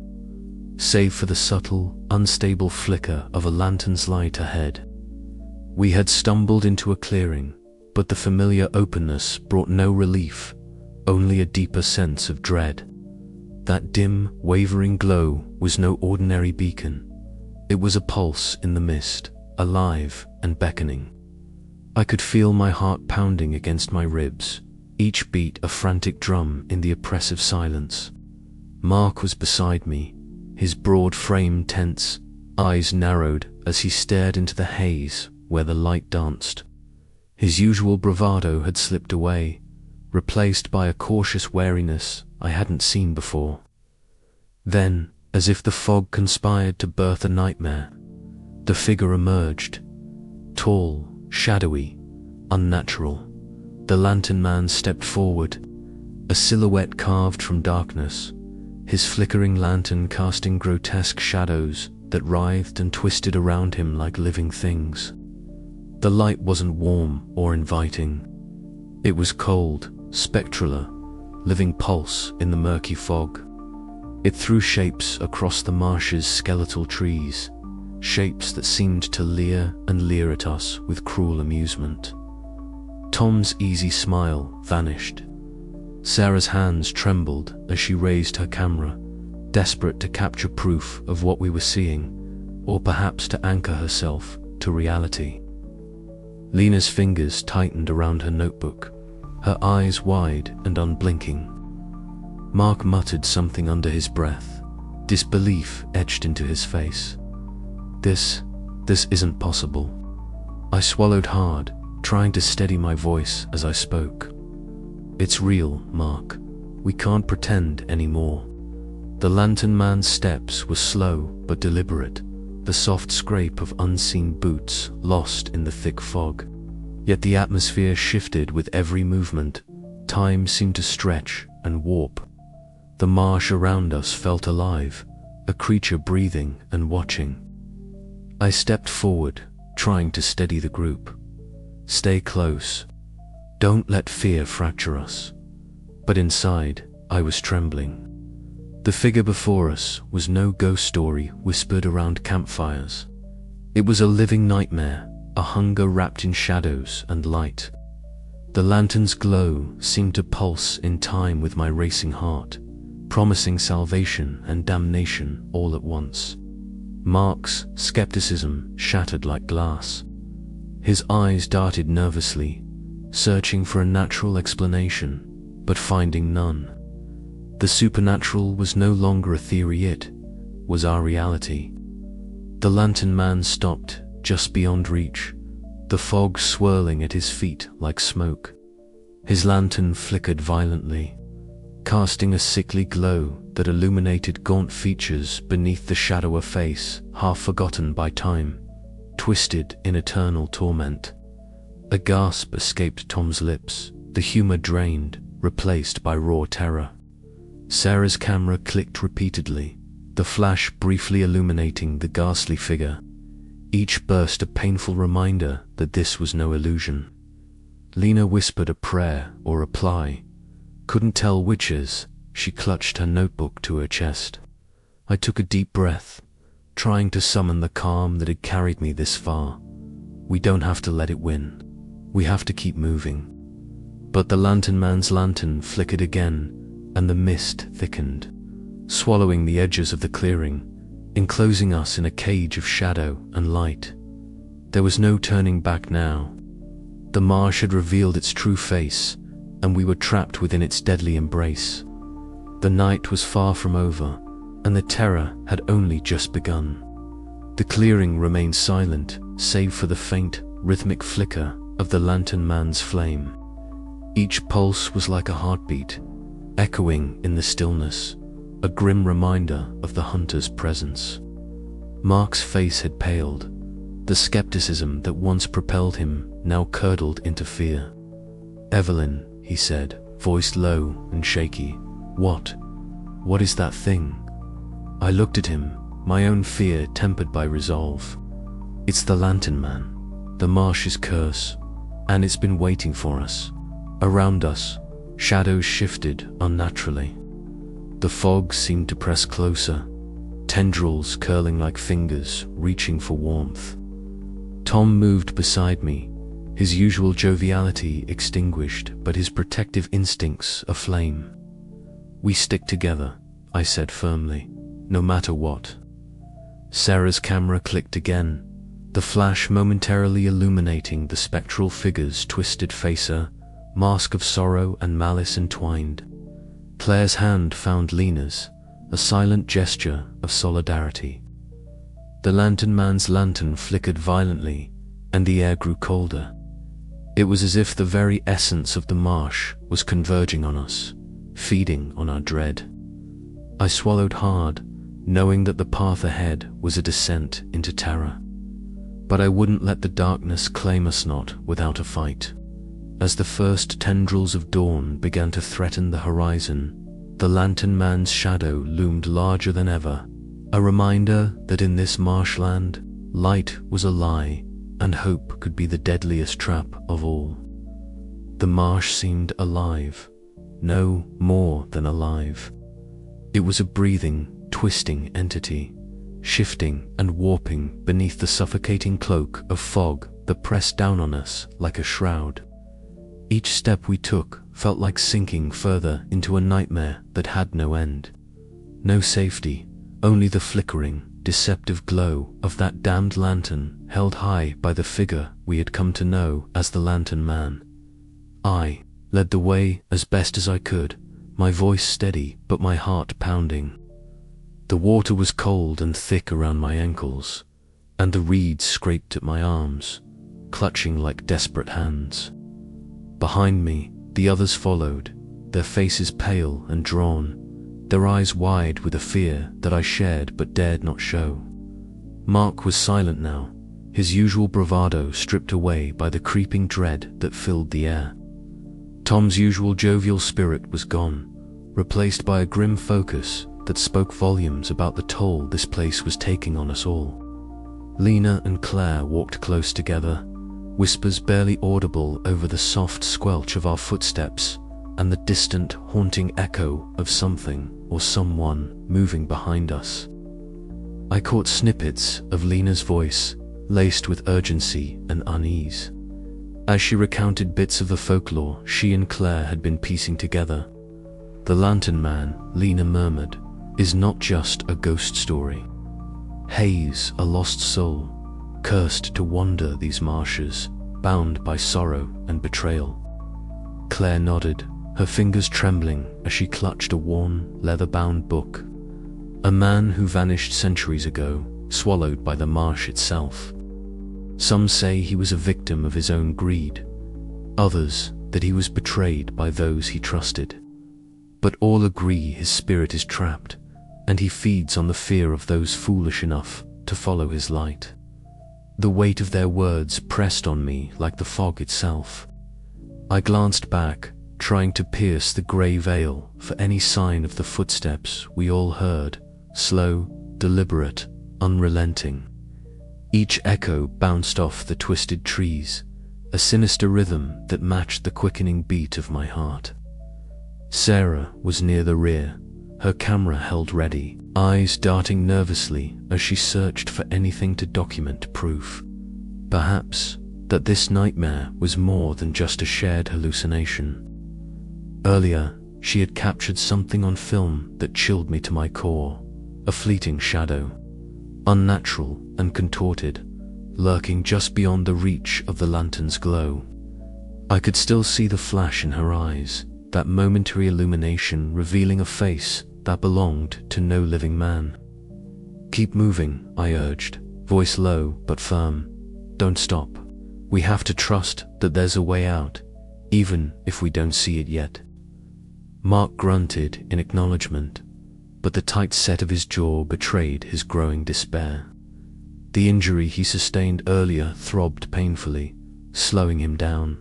save for the subtle, unstable flicker of a lantern's light ahead. We had stumbled into a clearing, but the familiar openness brought no relief, only a deeper sense of dread. That dim, wavering glow was no ordinary beacon. It was a pulse in the mist, alive and beckoning. I could feel my heart pounding against my ribs, each beat a frantic drum in the oppressive silence. Mark was beside me, his broad frame tense, eyes narrowed as he stared into the haze where the light danced. His usual bravado had slipped away, replaced by a cautious wariness I hadn't seen before. Then, as if the fog conspired to birth a nightmare, the figure emerged, tall, shadowy, unnatural. The lantern man stepped forward, a silhouette carved from darkness, his flickering lantern casting grotesque shadows that writhed and twisted around him like living things. The light wasn't warm or inviting. It was cold, spectral, a living pulse in the murky fog. It threw shapes across the marsh's skeletal trees, shapes that seemed to leer and leer at us with cruel amusement. Tom's easy smile vanished. Sarah's hands trembled as she raised her camera, desperate to capture proof of what we were seeing, or perhaps to anchor herself to reality. Lena's fingers tightened around her notebook, her eyes wide and unblinking. Mark muttered something under his breath, disbelief etched into his face. This isn't possible. I swallowed hard, trying to steady my voice as I spoke. It's real, Mark. We can't pretend anymore. The lantern man's steps were slow but deliberate, the soft scrape of unseen boots lost in the thick fog. Yet the atmosphere shifted with every movement. Time seemed to stretch and warp. The marsh around us felt alive, a creature breathing and watching. I stepped forward, trying to steady the group. Stay close. Don't let fear fracture us. But inside, I was trembling. The figure before us was no ghost story whispered around campfires. It was a living nightmare, a hunger wrapped in shadows and light. The lantern's glow seemed to pulse in time with my racing heart, promising salvation and damnation all at once. Mark's skepticism shattered like glass. His eyes darted nervously, searching for a natural explanation, but finding none. The supernatural was no longer a theory, it was our reality. The lantern man stopped just beyond reach, the fog swirling at his feet like smoke. His lantern flickered violently, casting a sickly glow that illuminated gaunt features beneath the shadow of a face half forgotten by time, twisted in eternal torment. A gasp escaped Tom's lips, the humor drained, replaced by raw terror. Sarah's camera clicked repeatedly, the flash briefly illuminating the ghastly figure, each burst a painful reminder that this was no illusion. Lena whispered a prayer or reply, couldn't tell which as she clutched her notebook to her chest. I took a deep breath, trying to summon the calm that had carried me this far. We don't have to let it win. We have to keep moving. But the lantern man's lantern flickered again, and the mist thickened, swallowing the edges of the clearing, enclosing us in a cage of shadow and light. There was no turning back now. The marsh had revealed its true face, and we were trapped within its deadly embrace. The night was far from over, and the terror had only just begun. The clearing remained silent, save for the faint, rhythmic flicker of the lantern man's flame. Each pulse was like a heartbeat, echoing in the stillness, a grim reminder of the hunter's presence. Mark's face had paled, The skepticism that once propelled him now curdled into fear. "Evelyn," he said, voice low and shaky. "What? What is that thing?" I looked at him, my own fear tempered by resolve. "It's the Lantern Man, the marsh's curse, and it's been waiting for us." Around us, shadows shifted unnaturally. The fog seemed to press closer, tendrils curling like fingers reaching for warmth. Tom moved beside me, his usual joviality extinguished but his protective instincts aflame. "We stick together," I said firmly, "no matter what." Sarah's camera clicked again, the flash momentarily illuminating the spectral figure's twisted facer, mask of sorrow and malice entwined. Claire's hand found Lena's, a silent gesture of solidarity. The Lantern Man's lantern flickered violently, and the air grew colder. It was as if the very essence of the marsh was converging on us, feeding on our dread. I swallowed hard, knowing that the path ahead was a descent into terror. But I wouldn't let the darkness claim us not without a fight. As the first tendrils of dawn began to threaten the horizon, the Lantern Man's shadow loomed larger than ever, a reminder that in this marshland, light was a lie, and hope could be the deadliest trap of all. The marsh seemed alive, no more than alive. It was a breathing, twisting entity, shifting and warping beneath the suffocating cloak of fog that pressed down on us like a shroud. Each step we took felt like sinking further into a nightmare that had no end. No safety, only the flickering, deceptive glow of that damned lantern held high by the figure we had come to know as the Lantern Man. I led the way as best as I could, my voice steady but my heart pounding. The water was cold and thick around my ankles, and the reeds scraped at my arms, clutching like desperate hands. Behind me, the others followed, their faces pale and drawn, their eyes wide with a fear that I shared but dared not show. Mark was silent now, his usual bravado stripped away by the creeping dread that filled the air. Tom's usual jovial spirit was gone, replaced by a grim focus that spoke volumes about the toll this place was taking on us all. Lena and Claire walked close together, whispers barely audible over the soft squelch of our footsteps and the distant, haunting echo of something or someone moving behind us. I caught snippets of Lena's voice, laced with urgency and unease, as she recounted bits of the folklore she and Claire had been piecing together. "The Lantern Man," Lena murmured, "is not just a ghost story. Hayes, a lost soul, cursed to wander these marshes, bound by sorrow and betrayal." Claire nodded, her fingers trembling as she clutched a worn, leather-bound book. A man who vanished centuries ago, swallowed by the marsh itself. Some say he was a victim of his own greed, others that he was betrayed by those he trusted. But all agree his spirit is trapped, and he feeds on the fear of those foolish enough to follow his light. The weight of their words pressed on me like the fog itself. I glanced back, trying to pierce the grey veil for any sign of the footsteps we all heard, slow, deliberate, unrelenting. Each echo bounced off the twisted trees, a sinister rhythm that matched the quickening beat of my heart. Sarah was near the rear, her camera held ready, eyes darting nervously as she searched for anything to document proof. Perhaps that this nightmare was more than just a shared hallucination. Earlier, she had captured something on film that chilled me to my core, a fleeting shadow, unnatural and contorted, lurking just beyond the reach of the lantern's glow. I could still see the flash in her eyes, that momentary illumination revealing a face that belonged to no living man. "Keep moving," I urged, voice low but firm. "Don't stop. We have to trust that there's a way out, even if we don't see it yet." Mark grunted in acknowledgement, but the tight set of his jaw betrayed his growing despair. The injury he sustained earlier throbbed painfully, slowing him down,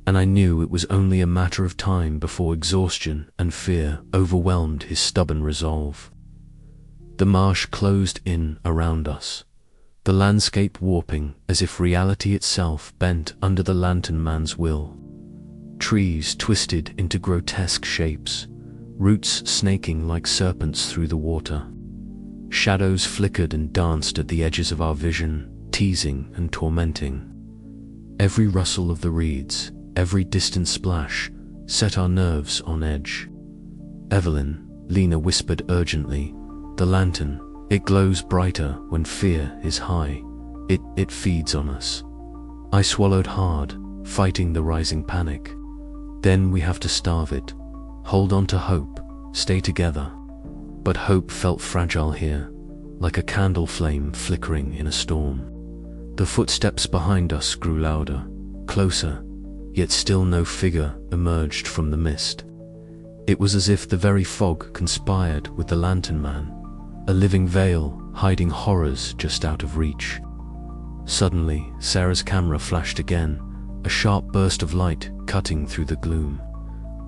and I knew it was only a matter of time before exhaustion and fear overwhelmed his stubborn resolve. The marsh closed in around us, the landscape warping as if reality itself bent under the lantern man's will. Trees twisted into grotesque shapes, roots snaking like serpents through the water. Shadows flickered and danced at the edges of our vision, teasing and tormenting. Every rustle of the reeds, every distant splash, set our nerves on edge. "Evelyn," Lena whispered urgently, "the lantern, it glows brighter when fear is high. It feeds on us." I swallowed hard, fighting the rising panic. "Then we have to starve it. Hold on to hope, stay together." But hope felt fragile here, like a candle flame flickering in a storm. The footsteps behind us grew louder, closer, yet still no figure emerged from the mist. It was as if the very fog conspired with the lantern man, a living veil hiding horrors just out of reach. Suddenly, Sarah's camera flashed again, a sharp burst of light cutting through the gloom.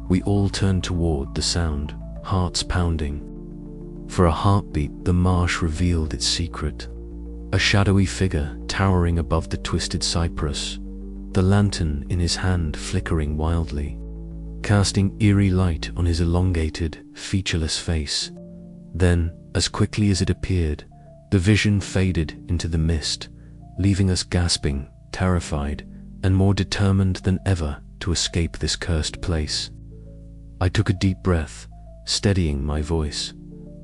We all turned toward the sound, hearts pounding. For a heartbeat, the marsh revealed its secret. A shadowy figure towering above the twisted cypress, the lantern in his hand flickering wildly, casting eerie light on his elongated, featureless face. Then, as quickly as it appeared, the vision faded into the mist, leaving us gasping, terrified, and more determined than ever to escape this cursed place. I took a deep breath, steadying my voice.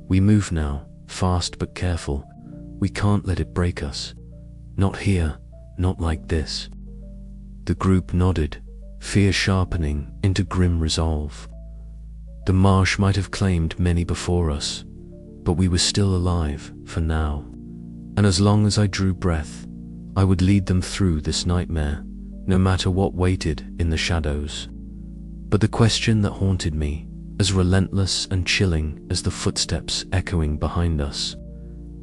"We move now, fast but careful. We can't let it break us. Not here, not like this." The group nodded, fear sharpening into grim resolve. The marsh might have claimed many before us, but we were still alive for now. And as long as I drew breath, I would lead them through this nightmare, no matter what waited in the shadows. But the question that haunted me, as relentless and chilling as the footsteps echoing behind us,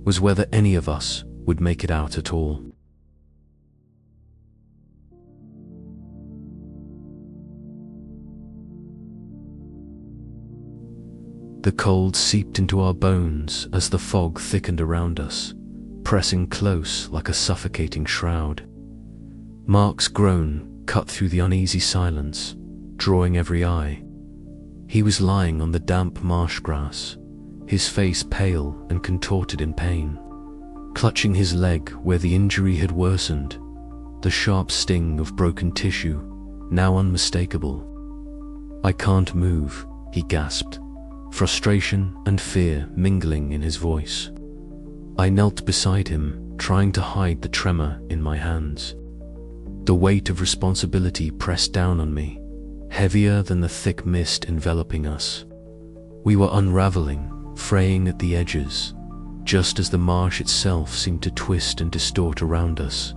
was whether any of us would make it out at all. The cold seeped into our bones as the fog thickened around us, pressing close like a suffocating shroud. Mark's groan cut through the uneasy silence, drawing every eye. He was lying on the damp marsh grass, his face pale and contorted in pain, clutching his leg where the injury had worsened, the sharp sting of broken tissue, now unmistakable. "I can't move," he gasped, frustration and fear mingling in his voice. I knelt beside him, trying to hide the tremor in my hands. The weight of responsibility pressed down on me, heavier than the thick mist enveloping us. We were unraveling, fraying at the edges, just as the marsh itself seemed to twist and distort around us.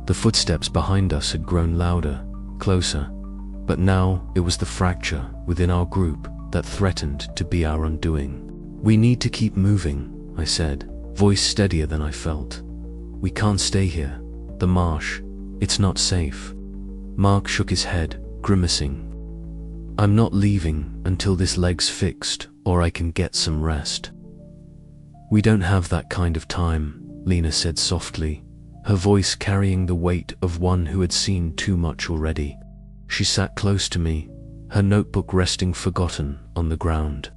The footsteps behind us had grown louder, closer, but now it was the fracture within our group that threatened to be our undoing. "We need to keep moving," I said, voice steadier than I felt. "We can't stay here. The marsh, it's not safe." Mark shook his head, grimacing. "I'm not leaving until this leg's fixed or I can get some rest." "We don't have that kind of time," Lena said softly, her voice carrying the weight of one who had seen too much already. She sat close to me, her notebook resting forgotten on the ground.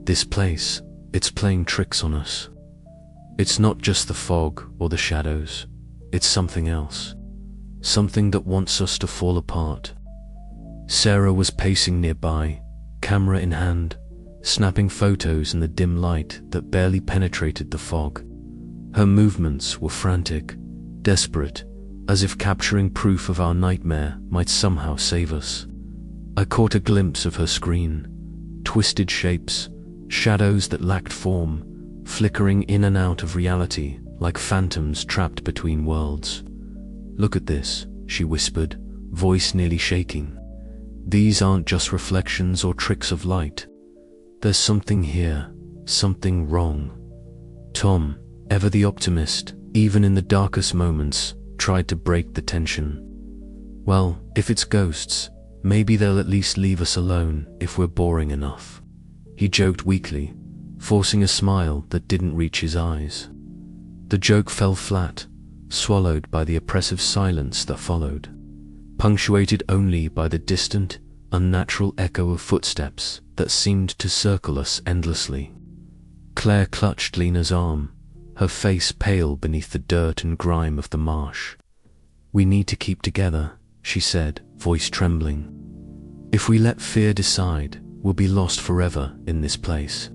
"This place, it's playing tricks on us. It's not just the fog or the shadows, it's something else. Something that wants us to fall apart." Sarah was pacing nearby, camera in hand, snapping photos in the dim light that barely penetrated the fog. Her movements were frantic, desperate, as if capturing proof of our nightmare might somehow save us. I caught a glimpse of her screen, twisted shapes, shadows that lacked form, flickering in and out of reality like phantoms trapped between worlds. "Look at this," she whispered, voice nearly shaking. "These aren't just reflections or tricks of light. There's something here, something wrong." Tom, ever the optimist, even in the darkest moments, tried to break the tension. Well, if it's ghosts, maybe they'll at least leave us alone if we're boring enough. He joked weakly, forcing a smile that didn't reach his eyes. The joke fell flat, swallowed by the oppressive silence that followed, punctuated only by the distant, unnatural echo of footsteps that seemed to circle us endlessly. Claire clutched Lena's arm, her face pale beneath the dirt and grime of the marsh. "We need to keep together," she said, voice trembling. "If we let fear decide, we'll be lost forever in this place."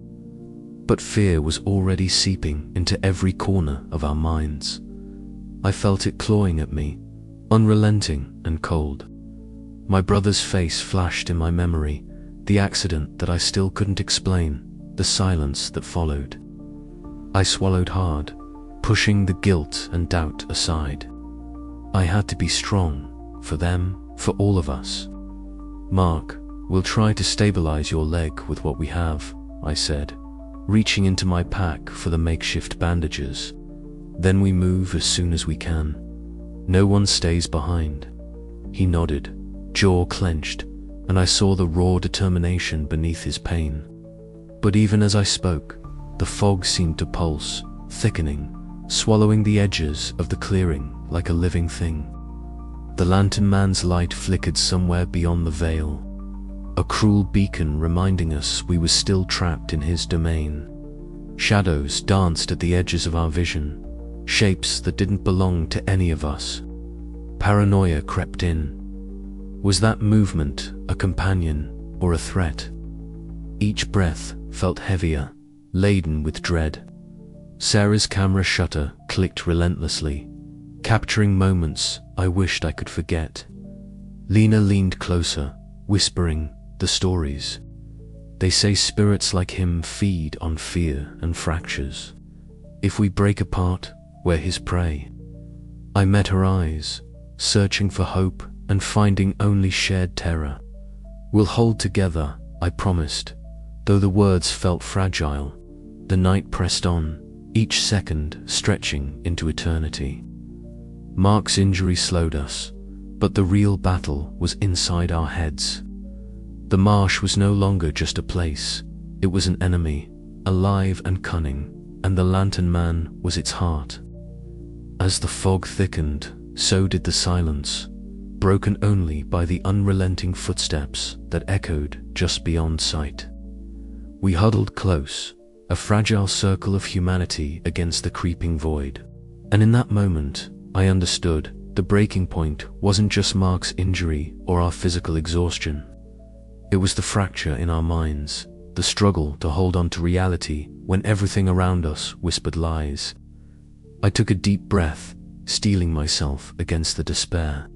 But fear was already seeping into every corner of our minds. I felt it clawing at me, unrelenting and cold. My brother's face flashed in my memory, the accident that I still couldn't explain, the silence that followed. I swallowed hard, pushing the guilt and doubt aside. I had to be strong, for them, for all of us. "Mark, we'll try to stabilize your leg with what we have," I said, reaching into my pack for the makeshift bandages. "Then we move as soon as we can. No one stays behind." He nodded, jaw clenched, and I saw the raw determination beneath his pain. But even as I spoke, the fog seemed to pulse, thickening, swallowing the edges of the clearing like a living thing. The lantern man's light flickered somewhere beyond the veil, a cruel beacon reminding us we were still trapped in his domain. Shadows danced at the edges of our vision, shapes that didn't belong to any of us. Paranoia crept in. Was that movement a companion or a threat? Each breath felt heavier, laden with dread. Sarah's camera shutter clicked relentlessly, capturing moments I wished I could forget. Lena leaned closer, whispering the stories. "They say spirits like him feed on fear and fractures. If we break apart, we're his prey." I met her eyes, searching for hope and finding only shared terror. "We'll hold together," I promised, though the words felt fragile. The night pressed on, each second stretching into eternity. Mark's injury slowed us, but the real battle was inside our heads. The marsh was no longer just a place, it was an enemy, alive and cunning, and the lantern man was its heart. As the fog thickened, so did the silence, broken only by the unrelenting footsteps that echoed just beyond sight. We huddled close, a fragile circle of humanity against the creeping void. And in that moment, I understood the breaking point wasn't just Mark's injury or our physical exhaustion. It was the fracture in our minds, the struggle to hold on to reality when everything around us whispered lies. I took a deep breath, steeling myself against the despair.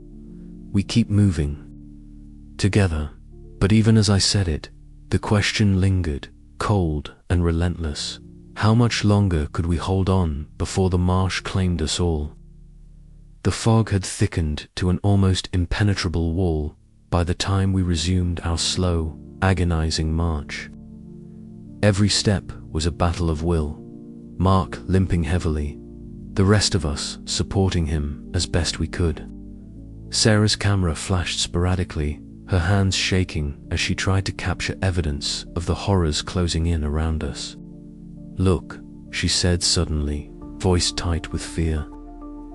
We keep moving, together, but even as I said it, the question lingered, cold and relentless. How much longer could we hold on before the marsh claimed us all? The fog had thickened to an almost impenetrable wall by the time we resumed our slow, agonizing march. Every step was a battle of will, Mark limping heavily, the rest of us supporting him as best we could. Sarah's camera flashed sporadically, her hands shaking as she tried to capture evidence of the horrors closing in around us. "Look," she said suddenly, voice tight with fear.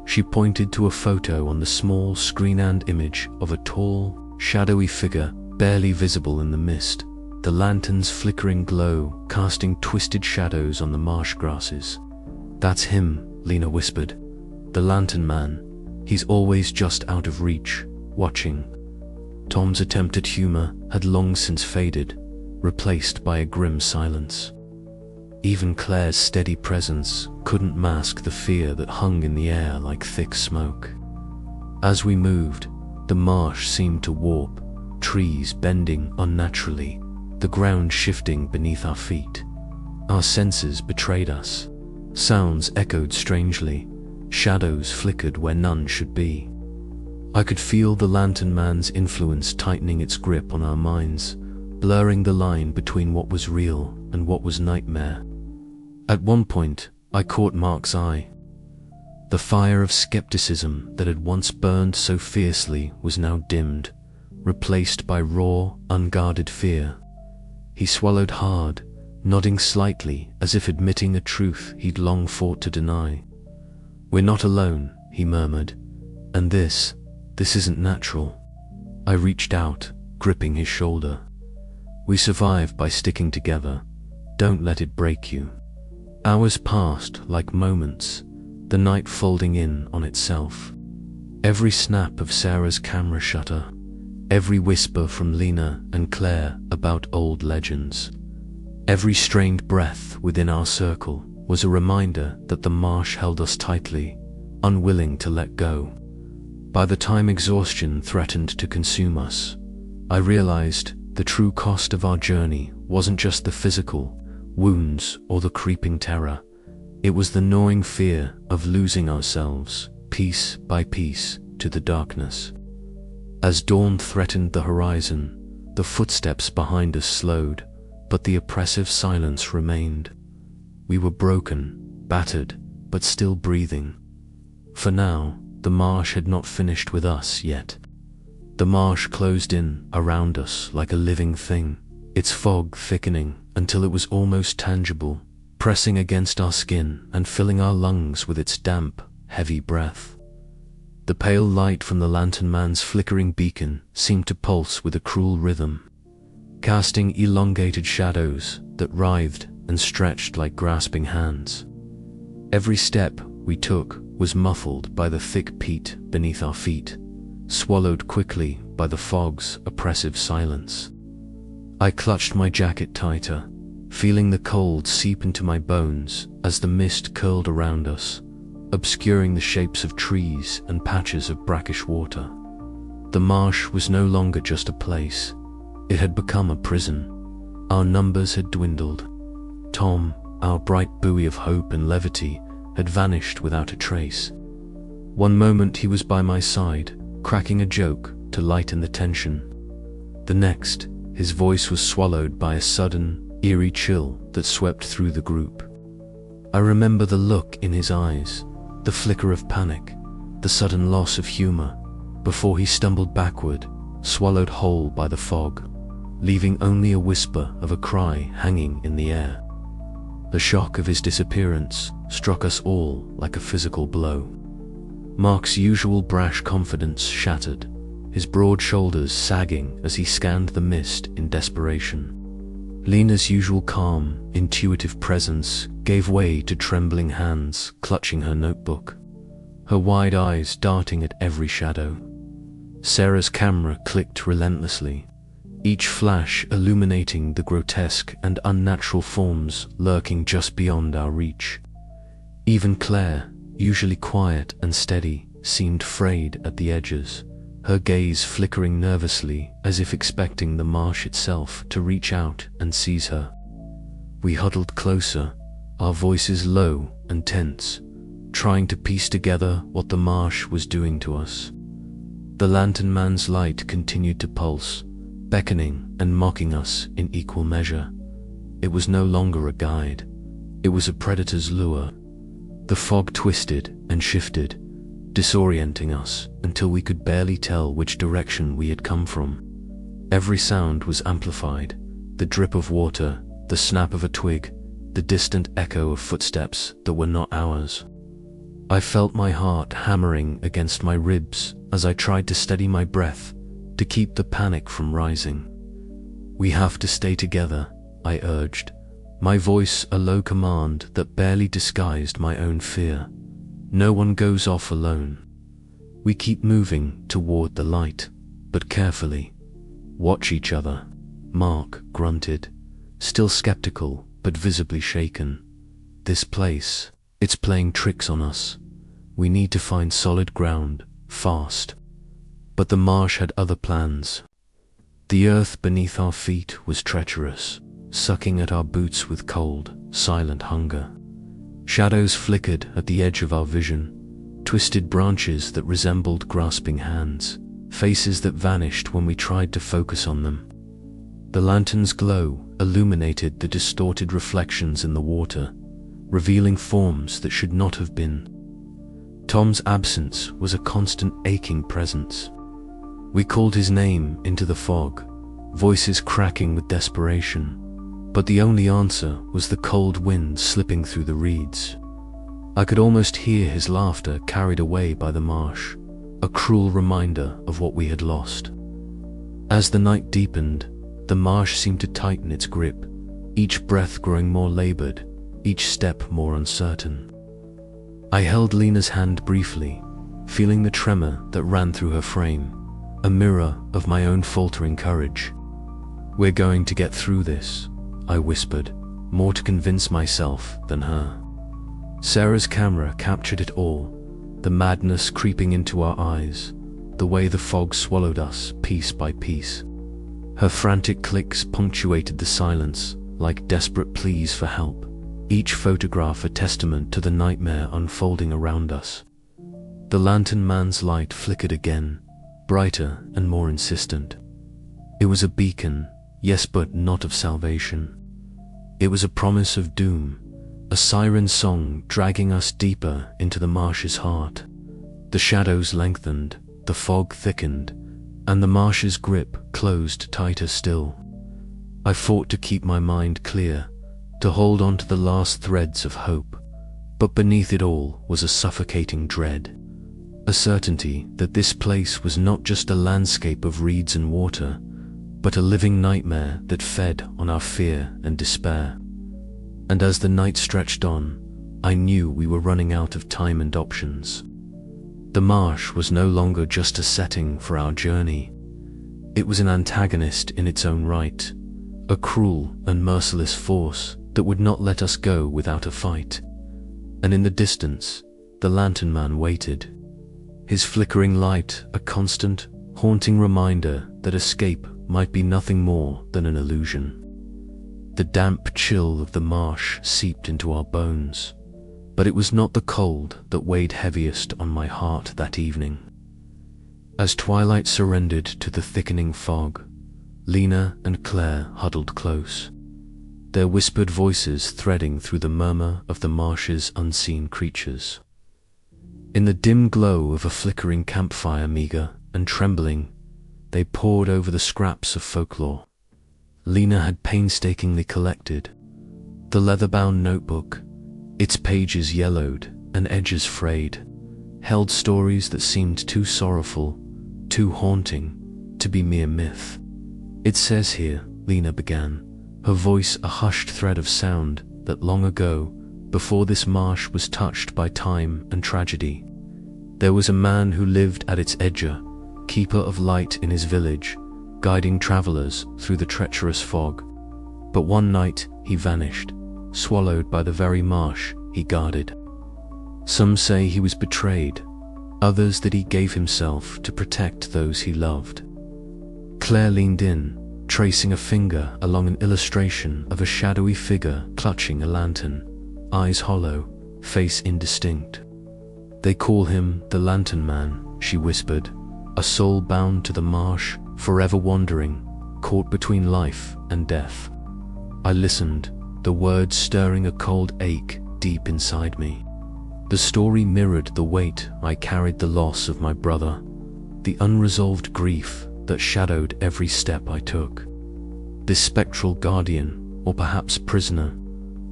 She pointed to a photo on the small screen-and image of a tall, shadowy figure barely visible in the mist, the lantern's flickering glow casting twisted shadows on the marsh grasses. "That's him," Lena whispered. "The lantern man. He's always just out of reach, watching." Tom's attempt at humor had long since faded, replaced by a grim silence. Even Claire's steady presence couldn't mask the fear that hung in the air like thick smoke. As we moved, the marsh seemed to warp, trees bending unnaturally, the ground shifting beneath our feet. Our senses betrayed us. Sounds echoed strangely, shadows flickered where none should be. I could feel the lantern man's influence tightening its grip on our minds, blurring the line between what was real and what was nightmare. At one point, I caught Mark's eye. The fire of skepticism that had once burned so fiercely was now dimmed, replaced by raw, unguarded fear. He swallowed hard, nodding slightly as if admitting a truth he'd long fought to deny. "We're not alone," he murmured, "and this isn't natural." I reached out, gripping his shoulder. "We survive by sticking together. Don't let it break you." Hours passed like moments, the night folding in on itself. Every snap of Sarah's camera shutter, every whisper from Lena and Claire about old legends, every strained breath within our circle was a reminder that the marsh held us tightly, unwilling to let go. By the time exhaustion threatened to consume us, I realized the true cost of our journey wasn't just the physical wounds or the creeping terror. It was the gnawing fear of losing ourselves, piece by piece, to the darkness. As dawn threatened the horizon, the footsteps behind us slowed, but the oppressive silence remained. We were broken, battered, but still breathing. For now, the marsh had not finished with us yet. The marsh closed in around us like a living thing, its fog thickening until it was almost tangible, pressing against our skin and filling our lungs with its damp, heavy breath. The pale light from the lantern man's flickering beacon seemed to pulse with a cruel rhythm, casting elongated shadows that writhed and stretched like grasping hands. Every step we took was muffled by the thick peat beneath our feet, swallowed quickly by the fog's oppressive silence. I clutched my jacket tighter, feeling the cold seep into my bones as the mist curled around us, obscuring the shapes of trees and patches of brackish water. The marsh was no longer just a place. It had become a prison. Our numbers had dwindled. Tom, our bright buoy of hope and levity, had vanished without a trace. One moment he was by my side, cracking a joke to lighten the tension. The next, his voice was swallowed by a sudden, eerie chill that swept through the group. I remember the look in his eyes, the flicker of panic, the sudden loss of humor, before he stumbled backward, swallowed whole by the fog, leaving only a whisper of a cry hanging in the air. The shock of his disappearance struck us all like a physical blow. Mark's usual brash confidence shattered, his broad shoulders sagging as he scanned the mist in desperation. Lena's usual calm, intuitive presence gave way to trembling hands clutching her notebook, her wide eyes darting at every shadow. Sarah's camera clicked relentlessly, each flash illuminating the grotesque and unnatural forms lurking just beyond our reach. Even Claire, usually quiet and steady, seemed frayed at the edges, her gaze flickering nervously as if expecting the marsh itself to reach out and seize her. We huddled closer, our voices low and tense, trying to piece together what the marsh was doing to us. The lantern man's light continued to pulse, beckoning and mocking us in equal measure. It was no longer a guide. It was a predator's lure. The fog twisted and shifted, disorienting us until we could barely tell which direction we had come from. Every sound was amplified, the drip of water, the snap of a twig, the distant echo of footsteps that were not ours. I felt my heart hammering against my ribs as I tried to steady my breath, to keep the panic from rising. "We have to stay together," I urged, my voice a low command that barely disguised my own fear. "No one goes off alone. We keep moving toward the light, but carefully. Watch each other," Mark grunted, still skeptical but visibly shaken. "This place, it's playing tricks on us. We need to find solid ground, fast." But the marsh had other plans. The earth beneath our feet was treacherous, sucking at our boots with cold, silent hunger. Shadows flickered at the edge of our vision, twisted branches that resembled grasping hands, faces that vanished when we tried to focus on them. The lantern's glow illuminated the distorted reflections in the water, revealing forms that should not have been. Tom's absence was a constant aching presence. We called his name into the fog, voices cracking with desperation, but the only answer was the cold wind slipping through the reeds. I could almost hear his laughter carried away by the marsh, a cruel reminder of what we had lost. As the night deepened, the marsh seemed to tighten its grip, each breath growing more labored, each step more uncertain. I held Lena's hand briefly, feeling the tremor that ran through her frame, a mirror of my own faltering courage. "We're going to get through this," I whispered, more to convince myself than her. Sarah's camera captured it all, the madness creeping into our eyes, the way the fog swallowed us piece by piece. Her frantic clicks punctuated the silence like desperate pleas for help, each photograph a testament to the nightmare unfolding around us. The lantern man's light flickered again, brighter and more insistent. It was a beacon, yes, but not of salvation. It was a promise of doom, a siren song dragging us deeper into the marsh's heart. The shadows lengthened, the fog thickened, and the marsh's grip closed tighter still. I fought to keep my mind clear, to hold on to the last threads of hope, but beneath it all was a suffocating dread, a certainty that this place was not just a landscape of reeds and water, but a living nightmare that fed on our fear and despair. And as the night stretched on, I knew we were running out of time and options. The marsh was no longer just a setting for our journey. It was an antagonist in its own right, a cruel and merciless force that would not let us go without a fight. And in the distance, the lantern man waited, his flickering light a constant, haunting reminder that escape might be nothing more than an illusion. The damp chill of the marsh seeped into our bones, but it was not the cold that weighed heaviest on my heart that evening. As twilight surrendered to the thickening fog, Lena and Claire huddled close, their whispered voices threading through the murmur of the marsh's unseen creatures. In the dim glow of a flickering campfire, meager and trembling, they pored over the scraps of folklore Lena had painstakingly collected. The leather-bound notebook, its pages yellowed and edges frayed, held stories that seemed too sorrowful, too haunting, to be mere myth. "It says here," Lena began, her voice a hushed thread of sound, "that long ago, before this marsh was touched by time and tragedy, there was a man who lived at its edge, keeper of light in his village, guiding travelers through the treacherous fog. But one night he vanished, swallowed by the very marsh he guarded. Some say he was betrayed, others that he gave himself to protect those he loved." Claire leaned in, tracing a finger along an illustration of a shadowy figure clutching a lantern, eyes hollow, face indistinct. "They call him the Lantern Man," she whispered, "a soul bound to the marsh, forever wandering, caught between life and death." I listened, the words stirring a cold ache deep inside me. The story mirrored the weight I carried, the loss of my brother, the unresolved grief that shadowed every step I took. This spectral guardian, or perhaps prisoner,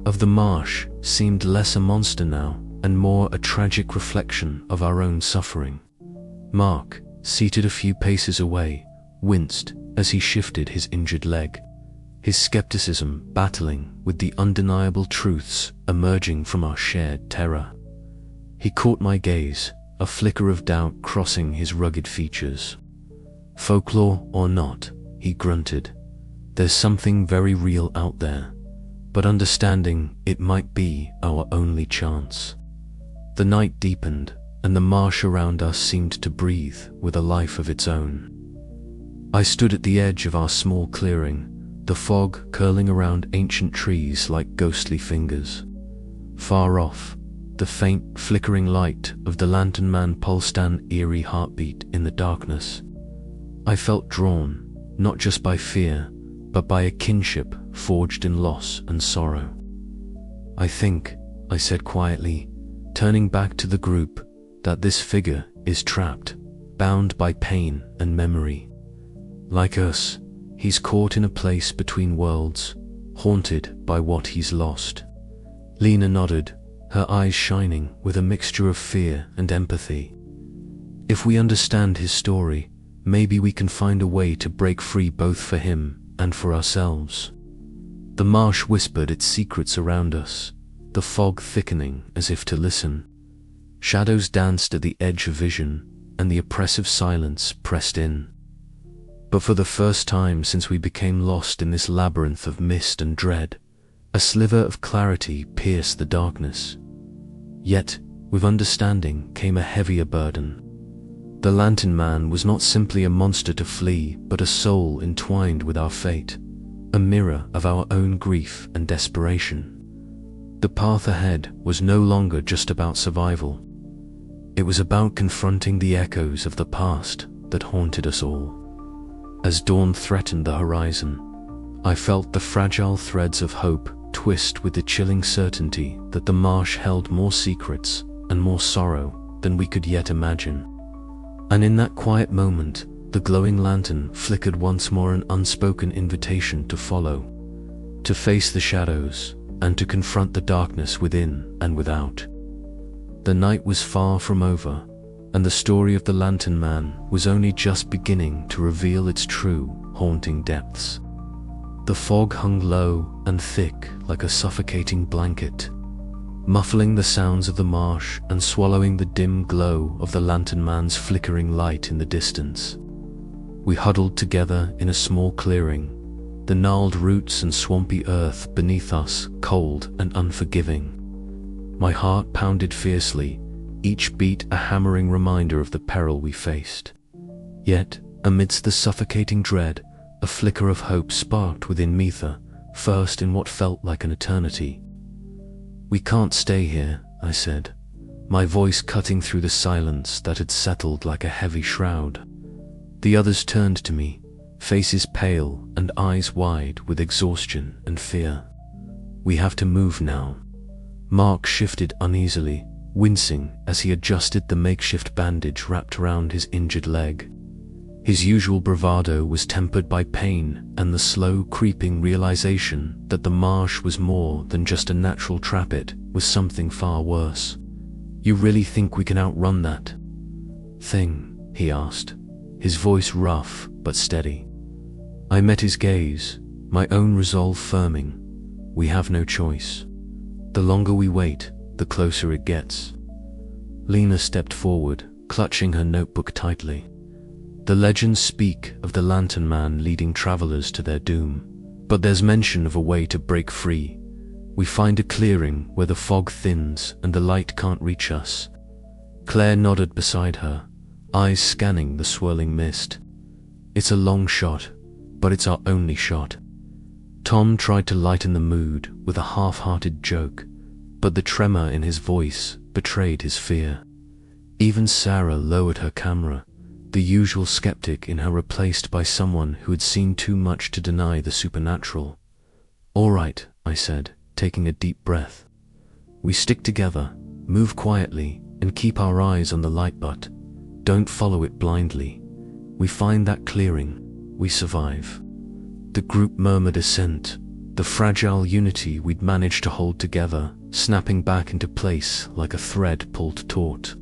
of the marsh seemed less a monster now and more a tragic reflection of our own suffering. Mark, seated a few paces away, winced as he shifted his injured leg, his skepticism battling with the undeniable truths emerging from our shared terror. He caught my gaze, a flicker of doubt crossing his rugged features. "Folklore or not," he grunted, "there's something very real out there, but understanding it might be our only chance." The night deepened, and the marsh around us seemed to breathe with a life of its own. I stood at the edge of our small clearing, the fog curling around ancient trees like ghostly fingers. Far off, the faint, flickering light of the Lantern Man pulsed an eerie heartbeat in the darkness. I felt drawn, not just by fear, but by a kinship forged in loss and sorrow. "I think," I said quietly, turning back to the group, that this figure is trapped, bound by pain and memory. Like us, he's caught in a place between worlds, haunted by what he's lost. Lena nodded, her eyes shining with a mixture of fear and empathy. If we understand his story, maybe we can find a way to break free both for him and for ourselves. The marsh whispered its secrets around us, the fog thickening as if to listen. Shadows danced at the edge of vision, and the oppressive silence pressed in. But for the first time since we became lost in this labyrinth of mist and dread, a sliver of clarity pierced the darkness. Yet, with understanding came a heavier burden. The Lantern Man was not simply a monster to flee, but a soul entwined with our fate, a mirror of our own grief and desperation. The path ahead was no longer just about survival. It was about confronting the echoes of the past that haunted us all. As dawn threatened the horizon, I felt the fragile threads of hope twist with the chilling certainty that the marsh held more secrets and more sorrow than we could yet imagine. And in that quiet moment, the glowing lantern flickered once more, an unspoken invitation to follow, to face the shadows, and to confront the darkness within and without. The night was far from over, and the story of the Lantern Man was only just beginning to reveal its true, haunting depths. The fog hung low and thick like a suffocating blanket, muffling the sounds of the marsh and swallowing the dim glow of the Lantern Man's flickering light in the distance. We huddled together in a small clearing, the gnarled roots and swampy earth beneath us cold and unforgiving. My heart pounded fiercely, each beat a hammering reminder of the peril we faced. Yet, amidst the suffocating dread, a flicker of hope sparked within Mitha, first in what felt like an eternity. "We can't stay here," I said, my voice cutting through the silence that had settled like a heavy shroud. The others turned to me, faces pale and eyes wide with exhaustion and fear. "We have to move now." Mark shifted uneasily, wincing as he adjusted the makeshift bandage wrapped around his injured leg. His usual bravado was tempered by pain and the slow creeping realization that the marsh was more than just a natural trap, it was something far worse. "You really think we can outrun that thing?" he asked, his voice rough but steady. I met his gaze, my own resolve firming. "We have no choice. The longer we wait, the closer it gets." Lena stepped forward, clutching her notebook tightly. The legends speak of the Lantern Man leading travelers to their doom, but there's mention of a way to break free. We find a clearing where the fog thins and the light can't reach us. Claire nodded beside her, eyes scanning the swirling mist. "It's a long shot, but it's our only shot." Tom tried to lighten the mood with a half-hearted joke, but the tremor in his voice betrayed his fear. Even Sarah lowered her camera, the usual skeptic in her replaced by someone who had seen too much to deny the supernatural. "All right," I said, taking a deep breath. "We stick together, move quietly, and keep our eyes on the light, but don't follow it blindly. We find that clearing, we survive." The group murmured assent, the fragile unity we'd managed to hold together snapping back into place like a thread pulled taut.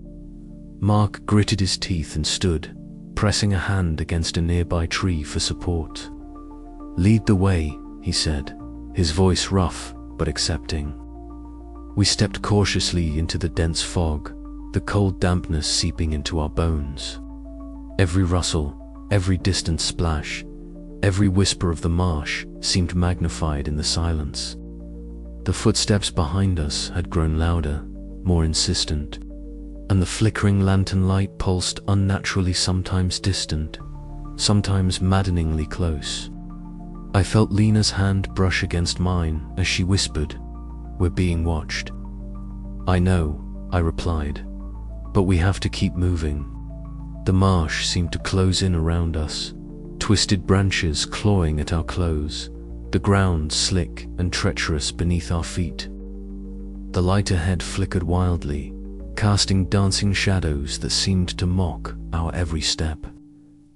Mark gritted his teeth and stood, pressing a hand against a nearby tree for support. "Lead the way," he said, his voice rough but accepting. We stepped cautiously into the dense fog, the cold dampness seeping into our bones. Every rustle, every distant splash, every whisper of the marsh seemed magnified in the silence. The footsteps behind us had grown louder, more insistent, and the flickering lantern light pulsed unnaturally, sometimes distant, sometimes maddeningly close. I felt Lena's hand brush against mine as she whispered, "We're being watched." "I know," I replied, "but we have to keep moving." The marsh seemed to close in around us, twisted branches clawing at our clothes, the ground slick and treacherous beneath our feet. The light ahead flickered wildly, casting dancing shadows that seemed to mock our every step.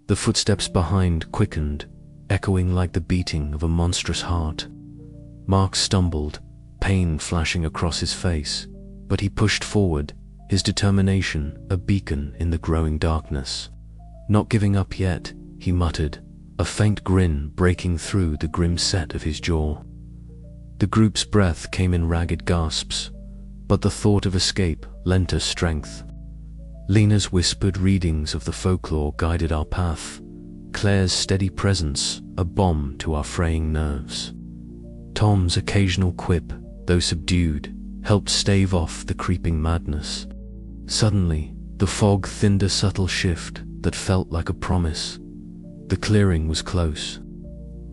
The footsteps behind quickened, echoing like the beating of a monstrous heart. Mark stumbled, pain flashing across his face, but he pushed forward, his determination a beacon in the growing darkness. "Not giving up yet," he muttered, a faint grin breaking through the grim set of his jaw. The group's breath came in ragged gasps, but the thought of escape lent us strength. Lena's whispered readings of the folklore guided our path, Claire's steady presence a balm to our fraying nerves. Tom's occasional quip, though subdued, helped stave off the creeping madness. Suddenly, the fog thinned a subtle shift that felt like a promise. The clearing was close,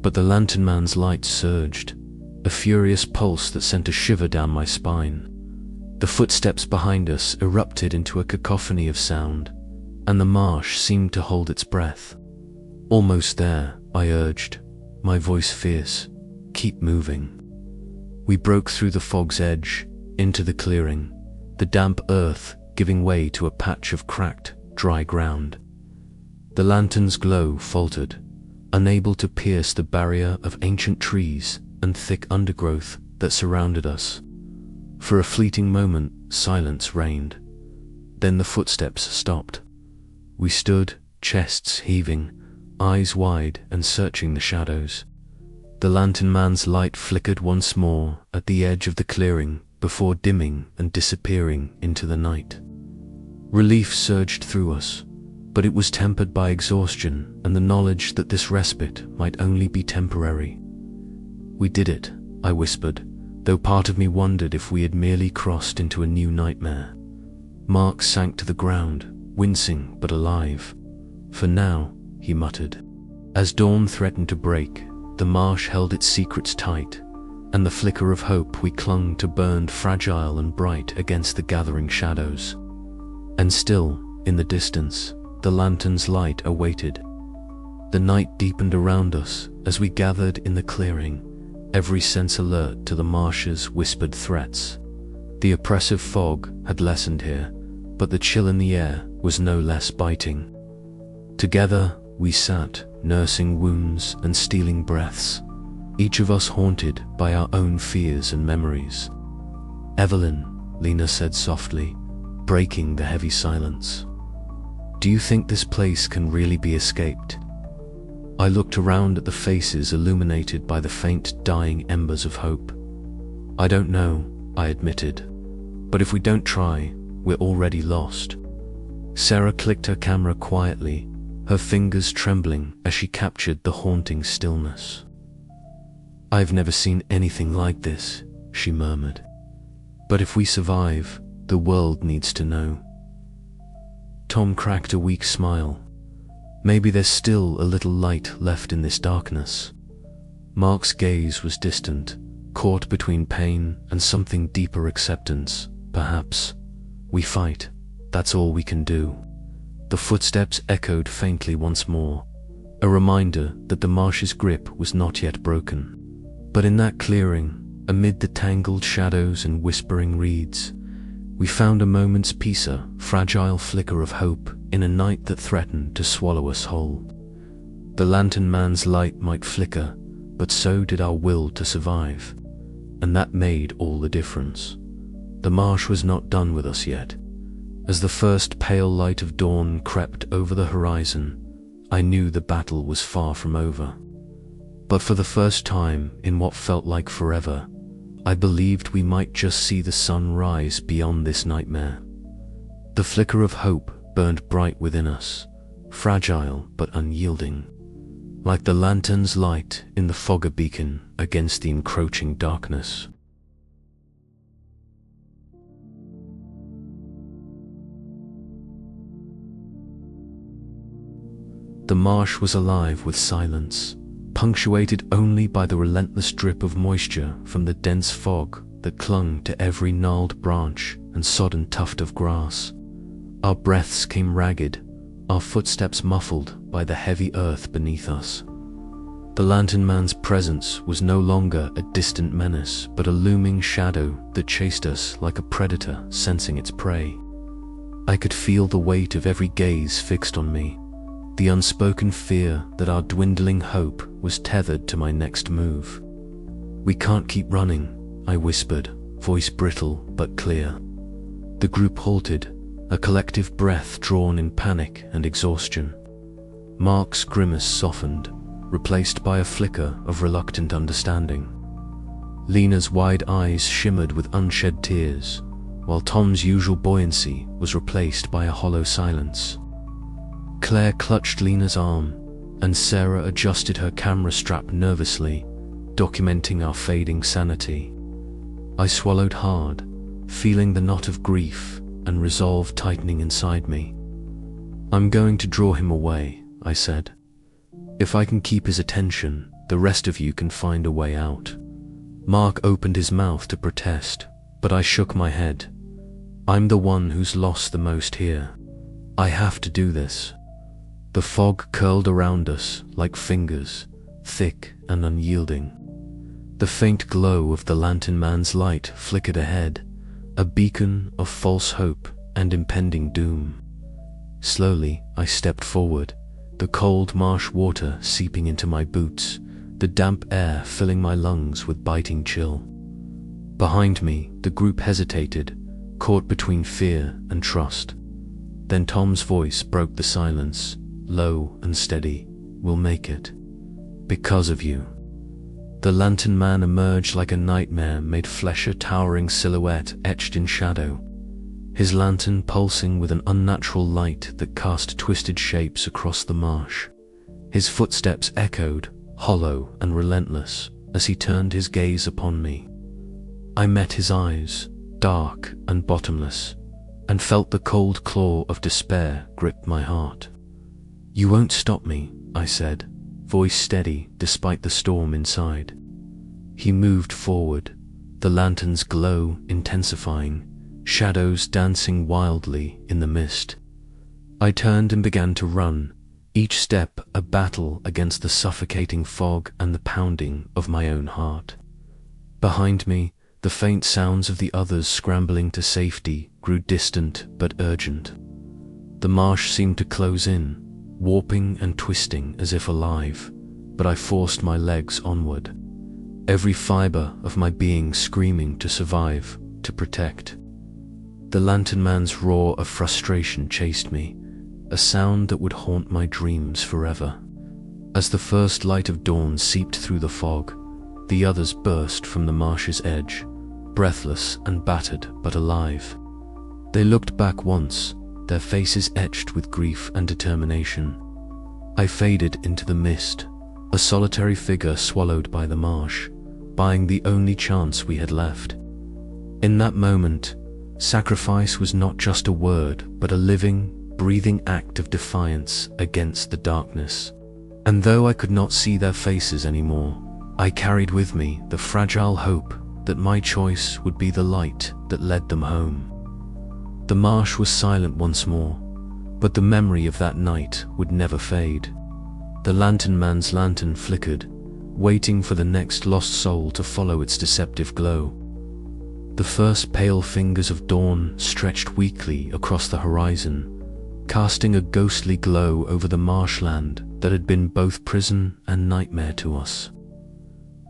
but the lantern man's light surged, a furious pulse that sent a shiver down my spine. The footsteps behind us erupted into a cacophony of sound, and the marsh seemed to hold its breath. "Almost there," I urged, my voice fierce. "Keep moving." We broke through the fog's edge, into the clearing, the damp earth giving way to a patch of cracked, dry ground. The lantern's glow faltered, unable to pierce the barrier of ancient trees and thick undergrowth that surrounded us. For a fleeting moment, silence reigned. Then the footsteps stopped. We stood, chests heaving, eyes wide and searching the shadows. The lantern man's light flickered once more at the edge of the clearing before dimming and disappearing into the night. Relief surged through us, but it was tempered by exhaustion and the knowledge that this respite might only be temporary. "We did it," I whispered, though part of me wondered if we had merely crossed into a new nightmare. Mark sank to the ground, wincing but alive. "For now," he muttered. As dawn threatened to break, the marsh held its secrets tight, and the flicker of hope we clung to burned fragile and bright against the gathering shadows. And still, in the distance, the lantern's light awaited. The night deepened around us as we gathered in the clearing, every sense alert to the marsh's whispered threats. The oppressive fog had lessened here, but the chill in the air was no less biting. Together, we sat, nursing wounds and stealing breaths, each of us haunted by our own fears and memories. "Evelyn," Lena said softly, breaking the heavy silence, "do you think this place can really be escaped?" I looked around at the faces illuminated by the faint dying embers of hope. "I don't know," I admitted, "but if we don't try, we're already lost." Sarah clicked her camera quietly, her fingers trembling as she captured the haunting stillness. "I've never seen anything like this," she murmured. "But if we survive, the world needs to know." Tom cracked a weak smile. "Maybe there's still a little light left in this darkness." Mark's gaze was distant, caught between pain and something deeper acceptance. "Perhaps. We fight. That's all we can do." The footsteps echoed faintly once more, a reminder that the marsh's grip was not yet broken. But in that clearing, amid the tangled shadows and whispering reeds, we found a moment's peace, a fragile flicker of hope in a night that threatened to swallow us whole. The lantern man's light might flicker, but so did our will to survive, and that made all the difference. The marsh was not done with us yet. As the first pale light of dawn crept over the horizon, I knew the battle was far from over. But for the first time in what felt like forever, I believed we might just see the sun rise beyond this nightmare. The flicker of hope burned bright within us, fragile but unyielding, like the lantern's light in the fog, a beacon against the encroaching darkness. The marsh was alive with silence, punctuated only by the relentless drip of moisture from the dense fog that clung to every gnarled branch and sodden tuft of grass. Our breaths came ragged, our footsteps muffled by the heavy earth beneath us. The lantern man's presence was no longer a distant menace, but a looming shadow that chased us like a predator sensing its prey. I could feel the weight of every gaze fixed on me, the unspoken fear that our dwindling hope was tethered to my next move. "We can't keep running," I whispered, voice brittle but clear. The group halted, a collective breath drawn in panic and exhaustion. Mark's grimace softened, replaced by a flicker of reluctant understanding. Lena's wide eyes shimmered with unshed tears, while Tom's usual buoyancy was replaced by a hollow silence. Claire clutched Lena's arm, and Sarah adjusted her camera strap nervously, documenting our fading sanity. I swallowed hard, feeling the knot of grief and resolve tightening inside me. "I'm going to draw him away," I said. "If I can keep his attention, the rest of you can find a way out." Mark opened his mouth to protest, but I shook my head. "I'm the one who's lost the most here. I have to do this." The fog curled around us like fingers, thick and unyielding. The faint glow of the lantern man's light flickered ahead, a beacon of false hope and impending doom. Slowly, I stepped forward, the cold marsh water seeping into my boots, the damp air filling my lungs with biting chill. Behind me, the group hesitated, caught between fear and trust. Then Tom's voice broke the silence, low and steady. "We'll make it. Because of you." The lantern man emerged like a nightmare made flesh, a towering silhouette etched in shadow, his lantern pulsing with an unnatural light that cast twisted shapes across the marsh. His footsteps echoed, hollow and relentless, as he turned his gaze upon me. I met his eyes, dark and bottomless, and felt the cold claw of despair grip my heart. "You won't stop me," I said, voice steady despite the storm inside. He moved forward, the lantern's glow intensifying, shadows dancing wildly in the mist. I turned and began to run, each step a battle against the suffocating fog and the pounding of my own heart. Behind me, the faint sounds of the others scrambling to safety grew distant but urgent. The marsh seemed to close in, warping and twisting as if alive, but I forced my legs onward, every fiber of my being screaming to survive, to protect. The lantern man's roar of frustration chased me, a sound that would haunt my dreams forever. As the first light of dawn seeped through the fog, the others burst from the marsh's edge, breathless and battered but alive. They looked back once, their faces etched with grief and determination. I faded into the mist, a solitary figure swallowed by the marsh, buying the only chance we had left. In that moment, sacrifice was not just a word, but a living, breathing act of defiance against the darkness. And though I could not see their faces anymore, I carried with me the fragile hope that my choice would be the light that led them home. The marsh was silent once more, but the memory of that night would never fade. The lantern man's lantern flickered, waiting for the next lost soul to follow its deceptive glow. The first pale fingers of dawn stretched weakly across the horizon, casting a ghostly glow over the marshland that had been both prison and nightmare to us.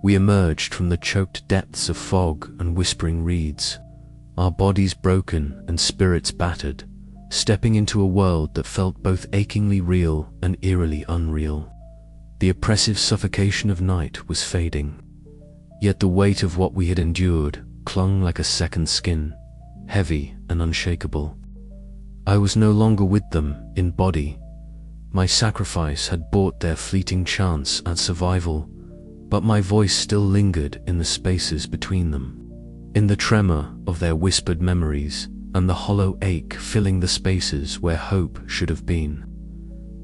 We emerged from the choked depths of fog and whispering reeds, our bodies broken and spirits battered, stepping into a world that felt both achingly real and eerily unreal. The oppressive suffocation of night was fading, yet the weight of what we had endured clung like a second skin, heavy and unshakable. I was no longer with them in body. My sacrifice had bought their fleeting chance at survival, but my voice still lingered in the spaces between them, in the tremor of their whispered memories and the hollow ache filling the spaces where hope should have been.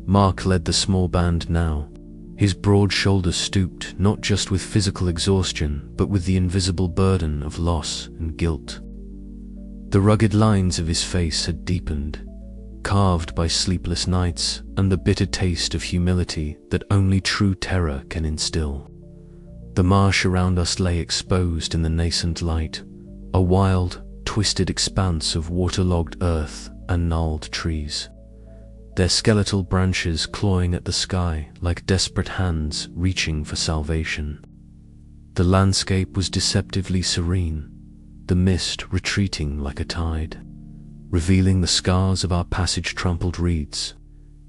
Mark led the small band now, his broad shoulders stooped not just with physical exhaustion but with the invisible burden of loss and guilt. The rugged lines of his face had deepened, carved by sleepless nights and the bitter taste of humility that only true terror can instill. The marsh around us lay exposed in the nascent light, a wild, twisted expanse of waterlogged earth and gnarled trees, their skeletal branches clawing at the sky like desperate hands reaching for salvation. The landscape was deceptively serene, the mist retreating like a tide, revealing the scars of our passage-trampled reeds,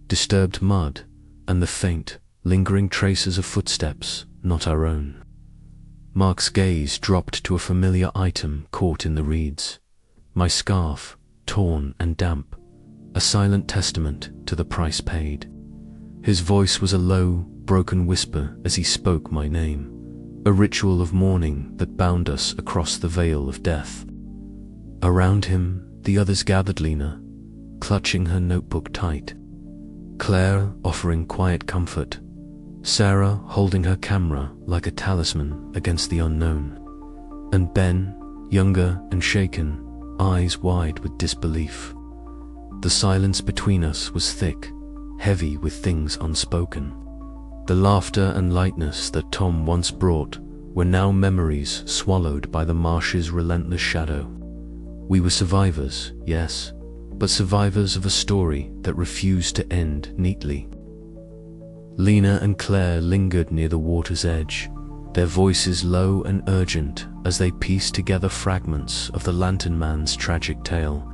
disturbed mud, and the faint, lingering traces of footsteps not our own. Mark's gaze dropped to a familiar item caught in the reeds, my scarf, torn and damp, a silent testament to the price paid. His voice was a low, broken whisper as he spoke my name, a ritual of mourning that bound us across the veil of death. Around him, the others gathered, Lena, clutching her notebook tight, Claire offering quiet comfort, Sarah holding her camera like a talisman against the unknown, and Ben, younger and shaken, eyes wide with disbelief. The silence between us was thick, heavy with things unspoken. The laughter and lightness that Tom once brought were now memories swallowed by the marsh's relentless shadow. We were survivors, yes, but survivors of a story that refused to end neatly. Lena and Claire lingered near the water's edge, their voices low and urgent as they pieced together fragments of the Lantern Man's tragic tale.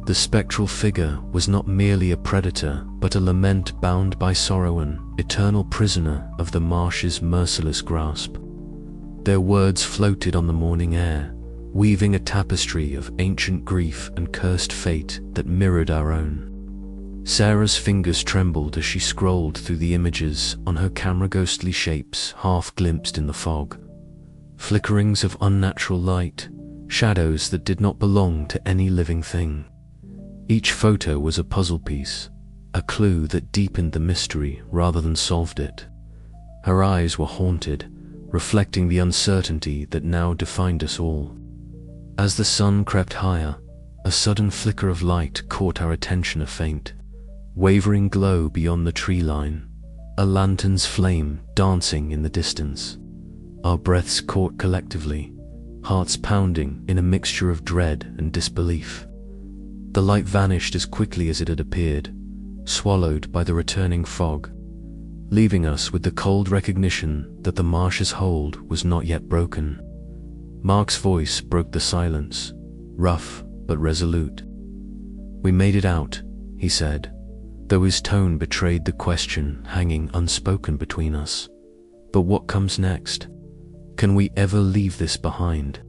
The spectral figure was not merely a predator, but a lament bound by sorrow, an eternal prisoner of the marsh's merciless grasp. Their words floated on the morning air, weaving a tapestry of ancient grief and cursed fate that mirrored our own. Sarah's fingers trembled as she scrolled through the images on her camera, ghostly shapes half glimpsed in the fog, flickerings of unnatural light, shadows that did not belong to any living thing. Each photo was a puzzle piece, a clue that deepened the mystery rather than solved it. Her eyes were haunted, reflecting the uncertainty that now defined us all. As the sun crept higher, a sudden flicker of light caught our attention, a faint, wavering glow beyond the tree line, a lantern's flame dancing in the distance. Our breaths caught collectively, hearts pounding in a mixture of dread and disbelief. The light vanished as quickly as it had appeared, swallowed by the returning fog, leaving us with the cold recognition that the marsh's hold was not yet broken. Mark's voice broke the silence, rough but resolute. "We made it out," he said, though his tone betrayed the question hanging unspoken between us. "But what comes next? Can we ever leave this behind?"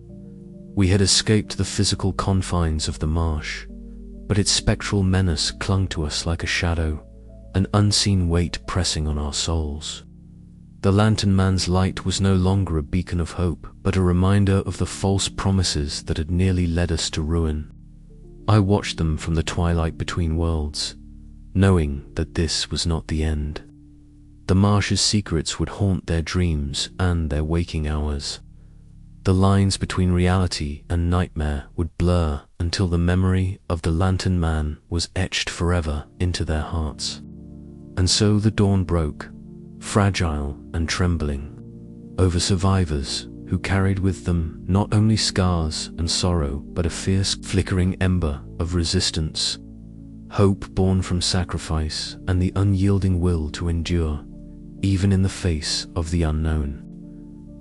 We had escaped the physical confines of the marsh, but its spectral menace clung to us like a shadow, an unseen weight pressing on our souls. The Lantern Man's light was no longer a beacon of hope, but a reminder of the false promises that had nearly led us to ruin. I watched them from the twilight between worlds, knowing that this was not the end. The marsh's secrets would haunt their dreams and their waking hours. The lines between reality and nightmare would blur until the memory of the Lantern Man was etched forever into their hearts. And so the dawn broke, fragile and trembling, over survivors who carried with them not only scars and sorrow, but a fierce, flickering ember of resistance, hope born from sacrifice, and the unyielding will to endure, even in the face of the unknown.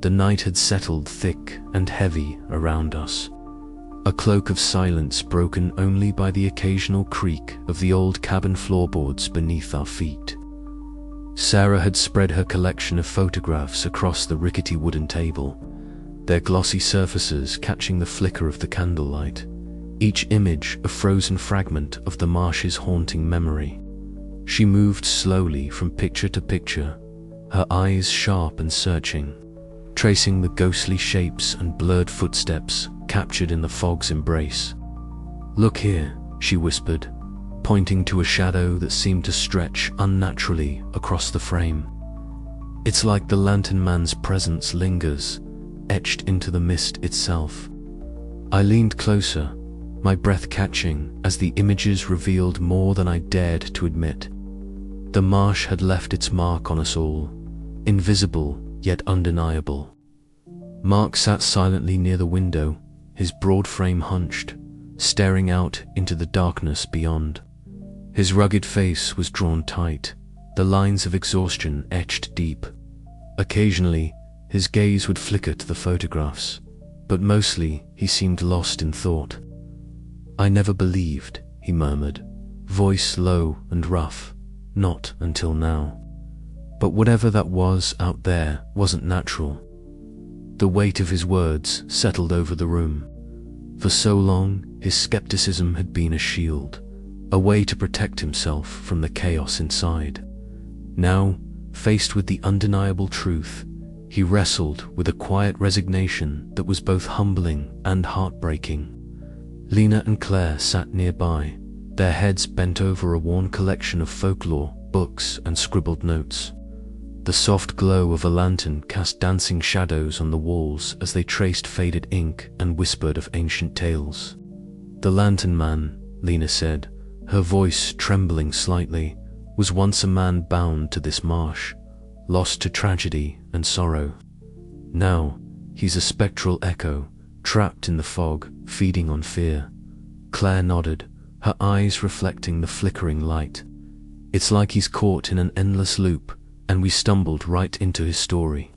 The night had settled thick and heavy around us, a cloak of silence broken only by the occasional creak of the old cabin floorboards beneath our feet. Sarah had spread her collection of photographs across the rickety wooden table, their glossy surfaces catching the flicker of the candlelight, each image a frozen fragment of the marsh's haunting memory. She moved slowly from picture to picture, her eyes sharp and searching, tracing the ghostly shapes and blurred footsteps captured in the fog's embrace. "Look here," she whispered, pointing to a shadow that seemed to stretch unnaturally across the frame. "It's like the Lantern Man's presence lingers, etched into the mist itself." I leaned closer, my breath catching as the images revealed more than I dared to admit. The marsh had left its mark on us all, invisible yet undeniable. Mark sat silently near the window, his broad frame hunched, staring out into the darkness beyond. His rugged face was drawn tight, the lines of exhaustion etched deep. Occasionally, his gaze would flicker to the photographs, but mostly he seemed lost in thought. "I never believed," he murmured, voice low and rough, "not until now." But whatever that was out there wasn't natural. The weight of his words settled over the room. For so long, his skepticism had been a shield, a way to protect himself from the chaos inside. Now, faced with the undeniable truth, he wrestled with a quiet resignation that was both humbling and heartbreaking. Lena and Claire sat nearby, their heads bent over a worn collection of folklore, books, and scribbled notes. The soft glow of a lantern cast dancing shadows on the walls as they traced faded ink and whispered of ancient tales. "The Lantern Man," Lena said, her voice trembling slightly, "was once a man bound to this marsh, lost to tragedy and sorrow. Now, he's a spectral echo, trapped in the fog, feeding on fear." Claire nodded, her eyes reflecting the flickering light. "It's like he's caught in an endless loop, and we stumbled right into his story."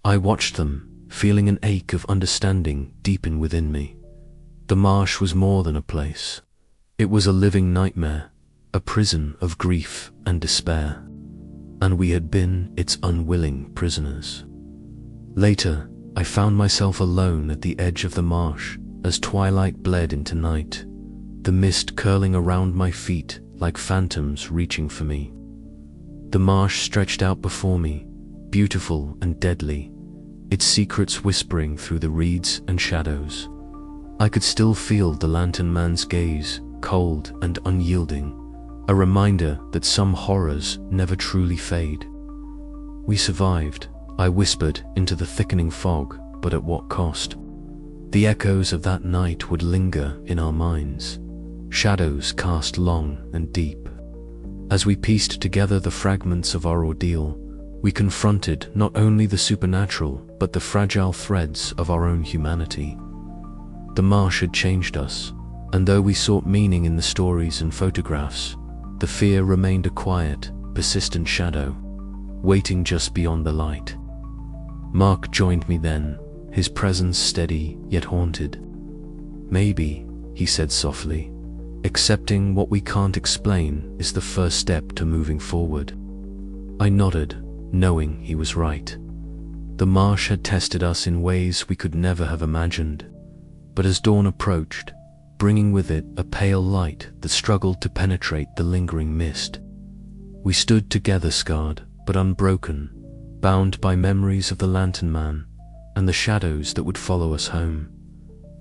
I watched them, feeling an ache of understanding deepen within me. The marsh was more than a place. It was a living nightmare, a prison of grief and despair, and we had been its unwilling prisoners. Later, I found myself alone at the edge of the marsh as twilight bled into night, the mist curling around my feet like phantoms reaching for me. The marsh stretched out before me, beautiful and deadly, its secrets whispering through the reeds and shadows. I could still feel the Lantern Man's gaze, cold and unyielding, a reminder that some horrors never truly fade. "We survived," I whispered into the thickening fog, but at what cost? The echoes of that night would linger in our minds, shadows cast long and deep. As we pieced together the fragments of our ordeal, we confronted not only the supernatural, but the fragile threads of our own humanity. The marsh had changed us, and though we sought meaning in the stories and photographs, the fear remained a quiet, persistent shadow, waiting just beyond the light. Mark joined me then, his presence steady yet haunted. "Maybe," he said softly, "accepting what we can't explain is the first step to moving forward." I nodded, knowing he was right. The marsh had tested us in ways we could never have imagined, but as dawn approached, bringing with it a pale light that struggled to penetrate the lingering mist, we stood together, scarred but unbroken, bound by memories of the Lantern Man and the shadows that would follow us home.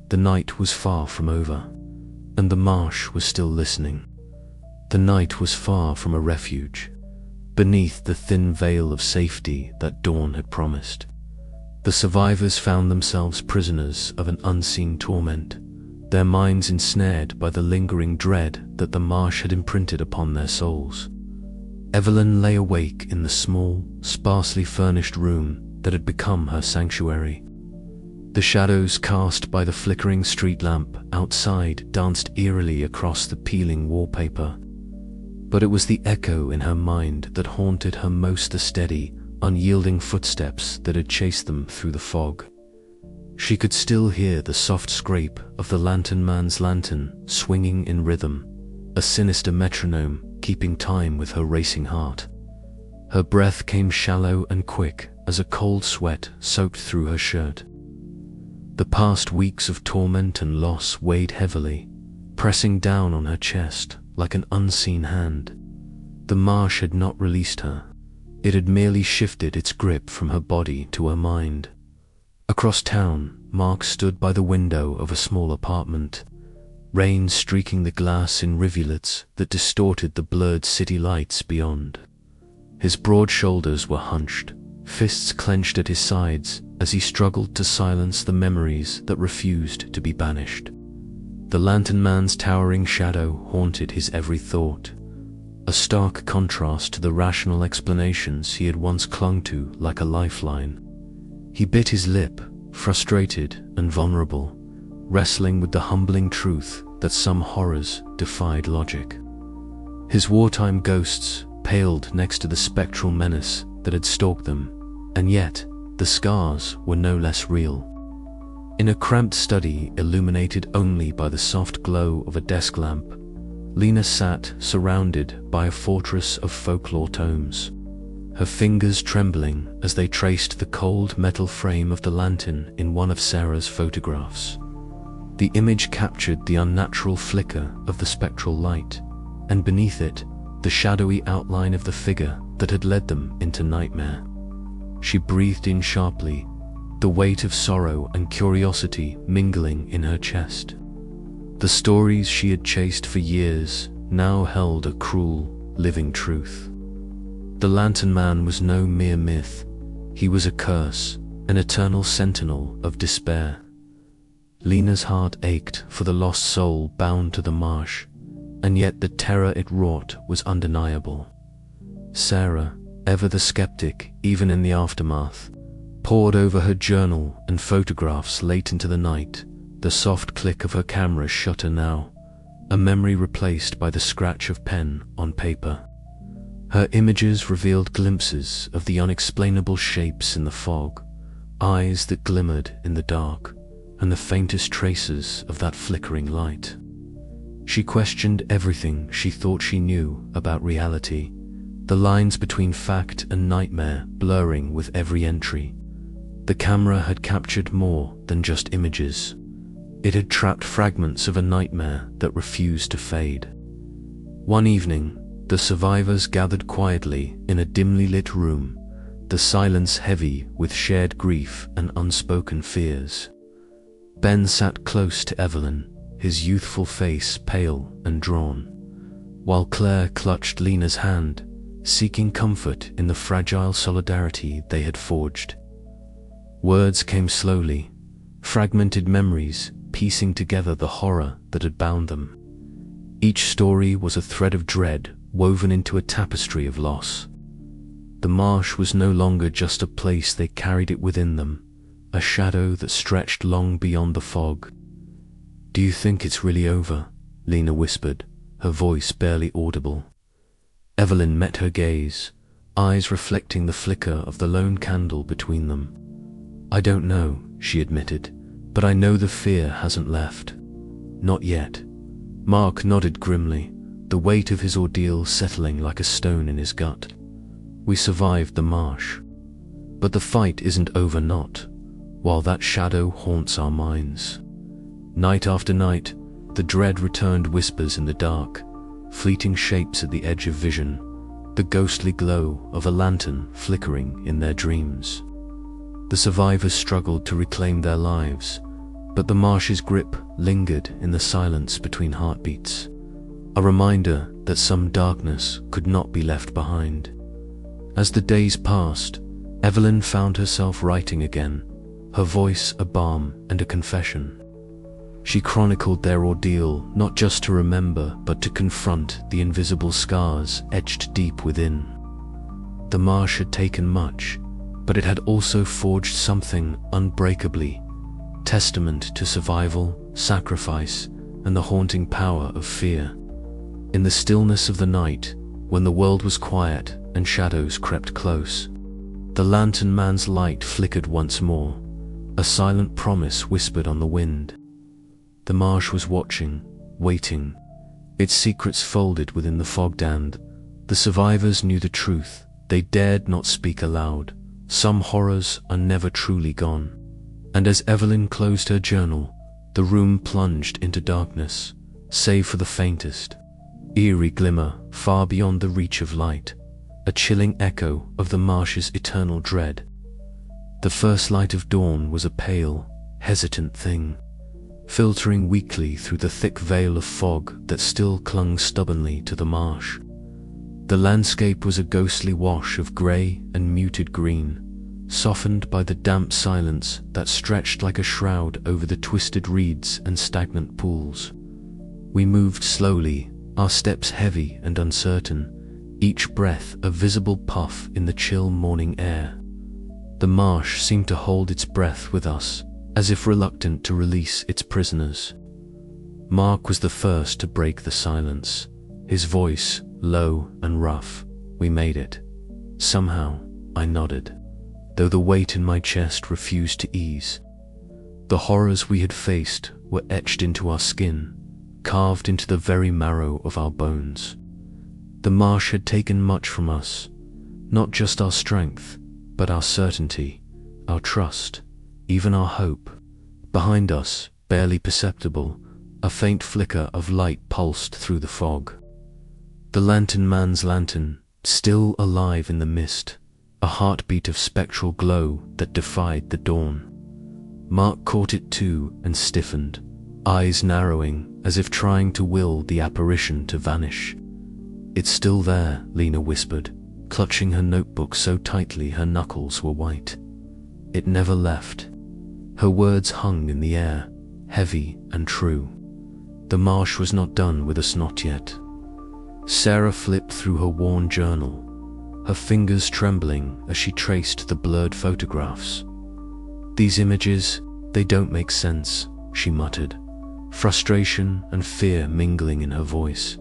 The night was far from over, and the marsh was still listening. The night was far from a refuge, beneath the thin veil of safety that dawn had promised. The survivors found themselves prisoners of an unseen torment, their minds ensnared by the lingering dread that the marsh had imprinted upon their souls. Evelyn lay awake in the small, sparsely furnished room that had become her sanctuary. The shadows cast by the flickering street lamp outside danced eerily across the peeling wallpaper, but it was the echo in her mind that haunted her most, the steady, unyielding footsteps that had chased them through the fog. She could still hear the soft scrape of the Lantern Man's lantern swinging in rhythm, a sinister metronome keeping time with her racing heart. Her breath came shallow and quick as a cold sweat soaked through her shirt. The past weeks of torment and loss weighed heavily, pressing down on her chest like an unseen hand. The marsh had not released her. It had merely shifted its grip from her body to her mind. Across town, Mark stood by the window of a small apartment, rain streaking the glass in rivulets that distorted the blurred city lights beyond. His broad shoulders were hunched, fists clenched at his sides as he struggled to silence the memories that refused to be banished. The Lantern Man's towering shadow haunted his every thought, a stark contrast to the rational explanations he had once clung to like a lifeline. He bit his lip, frustrated and vulnerable, wrestling with the humbling truth that some horrors defied logic. His wartime ghosts paled next to the spectral menace that had stalked them, and yet the scars were no less real. In a cramped study illuminated only by the soft glow of a desk lamp, Lena sat surrounded by a fortress of folklore tomes, her fingers trembling as they traced the cold metal frame of the lantern in one of Sarah's photographs. The image captured the unnatural flicker of the spectral light, and beneath it, the shadowy outline of the figure that had led them into nightmare. She breathed in sharply, the weight of sorrow and curiosity mingling in her chest. The stories she had chased for years now held a cruel, living truth. The Lantern Man was no mere myth. He was a curse, an eternal sentinel of despair. Lena's heart ached for the lost soul bound to the marsh, and yet the terror it wrought was undeniable. Sarah, ever the skeptic even in the aftermath, pored over her journal and photographs late into the night, the soft click of her camera's shutter now, a memory replaced by the scratch of pen on paper. Her images revealed glimpses of the unexplainable shapes in the fog, eyes that glimmered in the dark, and the faintest traces of that flickering light. She questioned everything she thought she knew about reality, the lines between fact and nightmare blurring with every entry. The camera had captured more than just images. It had trapped fragments of a nightmare that refused to fade. One evening, the survivors gathered quietly in a dimly lit room, the silence heavy with shared grief and unspoken fears. Ben sat close to Evelyn, his youthful face pale and drawn, while Claire clutched Lena's hand, seeking comfort in the fragile solidarity they had forged. Words came slowly, fragmented memories piecing together the horror that had bound them. Each story was a thread of dread woven into a tapestry of loss. The marsh was no longer just a place, they carried it within them, a shadow that stretched long beyond the fog. "Do you think it's really over?" Lena whispered, her voice barely audible. Evelyn met her gaze, eyes reflecting the flicker of the lone candle between them. "I don't know," she admitted, "but I know the fear hasn't left. Not yet." Mark nodded grimly, the weight of his ordeal settling like a stone in his gut. "We survived the marsh. But the fight isn't over not, while that shadow haunts our minds." Night after night, the dread returned, whispers in the dark, fleeting shapes at the edge of vision, the ghostly glow of a lantern flickering in their dreams. The survivors struggled to reclaim their lives, but the marsh's grip lingered in the silence between heartbeats, a reminder that some darkness could not be left behind. As the days passed, Evelyn found herself writing again, her voice a balm and a confession. She chronicled their ordeal not just to remember but to confront the invisible scars etched deep within. The marsh had taken much, but it had also forged something unbreakably, testament to survival, sacrifice, and the haunting power of fear. In the stillness of the night, when the world was quiet and shadows crept close, the Lantern Man's light flickered once more, a silent promise whispered on the wind. The marsh was watching, waiting, its secrets folded within the fog, and the survivors knew the truth. They dared not speak aloud. Some horrors are never truly gone. And as Evelyn closed her journal, the room plunged into darkness, save for the faintest, eerie glimmer far beyond the reach of light, a chilling echo of the marsh's eternal dread. The first light of dawn was a pale, hesitant thing, filtering weakly through the thick veil of fog that still clung stubbornly to the marsh. The landscape was a ghostly wash of grey and muted green, softened by the damp silence that stretched like a shroud over the twisted reeds and stagnant pools. We moved slowly, our steps heavy and uncertain, each breath a visible puff in the chill morning air. The marsh seemed to hold its breath with us, as if reluctant to release its prisoners. Mark was the first to break the silence, his voice low and rough. "We made it." Somehow, I nodded, though the weight in my chest refused to ease. The horrors we had faced were etched into our skin, carved into the very marrow of our bones. The marsh had taken much from us, not just our strength, but our certainty, our trust, even our hope. Behind us, barely perceptible, a faint flicker of light pulsed through the fog. The lantern man's lantern, still alive in the mist, a heartbeat of spectral glow that defied the dawn. Mark caught it too and stiffened, eyes narrowing as if trying to will the apparition to vanish. "It's still there," Lena whispered, clutching her notebook so tightly her knuckles were white. "It never left." Her words hung in the air, heavy and true. The marsh was not done with us, not yet. Sarah flipped through her worn journal, her fingers trembling as she traced the blurred photographs. "These images, they don't make sense," she muttered, frustration and fear mingling in her voice.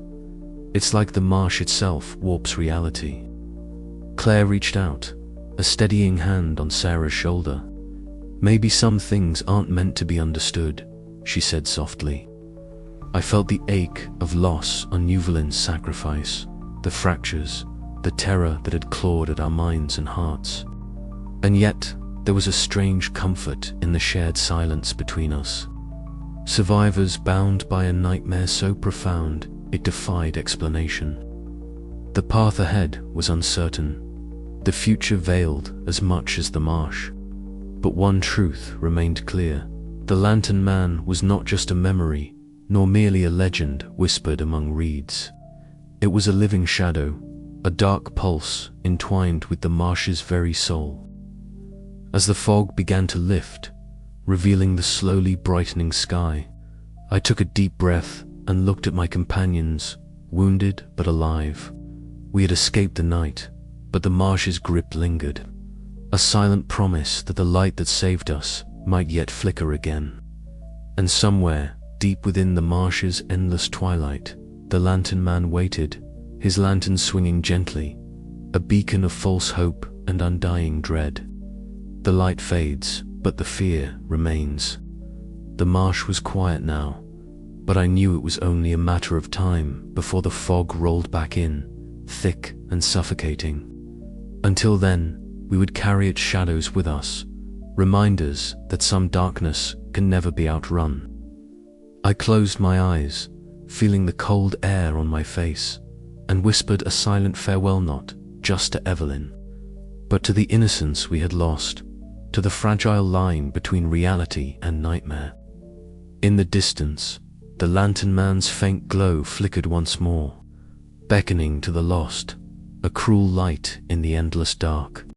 "It's like the marsh itself warps reality." Claire reached out, a steadying hand on Sarah's shoulder. "Maybe some things aren't meant to be understood," she said softly. I felt the ache of loss on Evelyn's sacrifice, the fractures, the terror that had clawed at our minds and hearts. And yet, there was a strange comfort in the shared silence between us. Survivors bound by a nightmare so profound it defied explanation. The path ahead was uncertain, the future veiled as much as the marsh. But one truth remained clear: the lantern man was not just a memory, nor merely a legend whispered among reeds. It was a living shadow, a dark pulse entwined with the marsh's very soul. As the fog began to lift, revealing the slowly brightening sky, I took a deep breath and looked at my companions, wounded but alive. We had escaped the night, but the marsh's grip lingered, a silent promise that the light that saved us might yet flicker again. And somewhere, deep within the marsh's endless twilight, the lantern man waited, his lantern swinging gently, a beacon of false hope and undying dread. The light fades, but the fear remains. The marsh was quiet now, but I knew it was only a matter of time before the fog rolled back in, thick and suffocating. Until then, we would carry its shadows with us, reminders that some darkness can never be outrun. I closed my eyes, feeling the cold air on my face, and whispered a silent farewell, not just to Evelyn, but to the innocence we had lost, to the fragile line between reality and nightmare. In the distance, the lantern man's faint glow flickered once more, beckoning to the lost, a cruel light in the endless dark.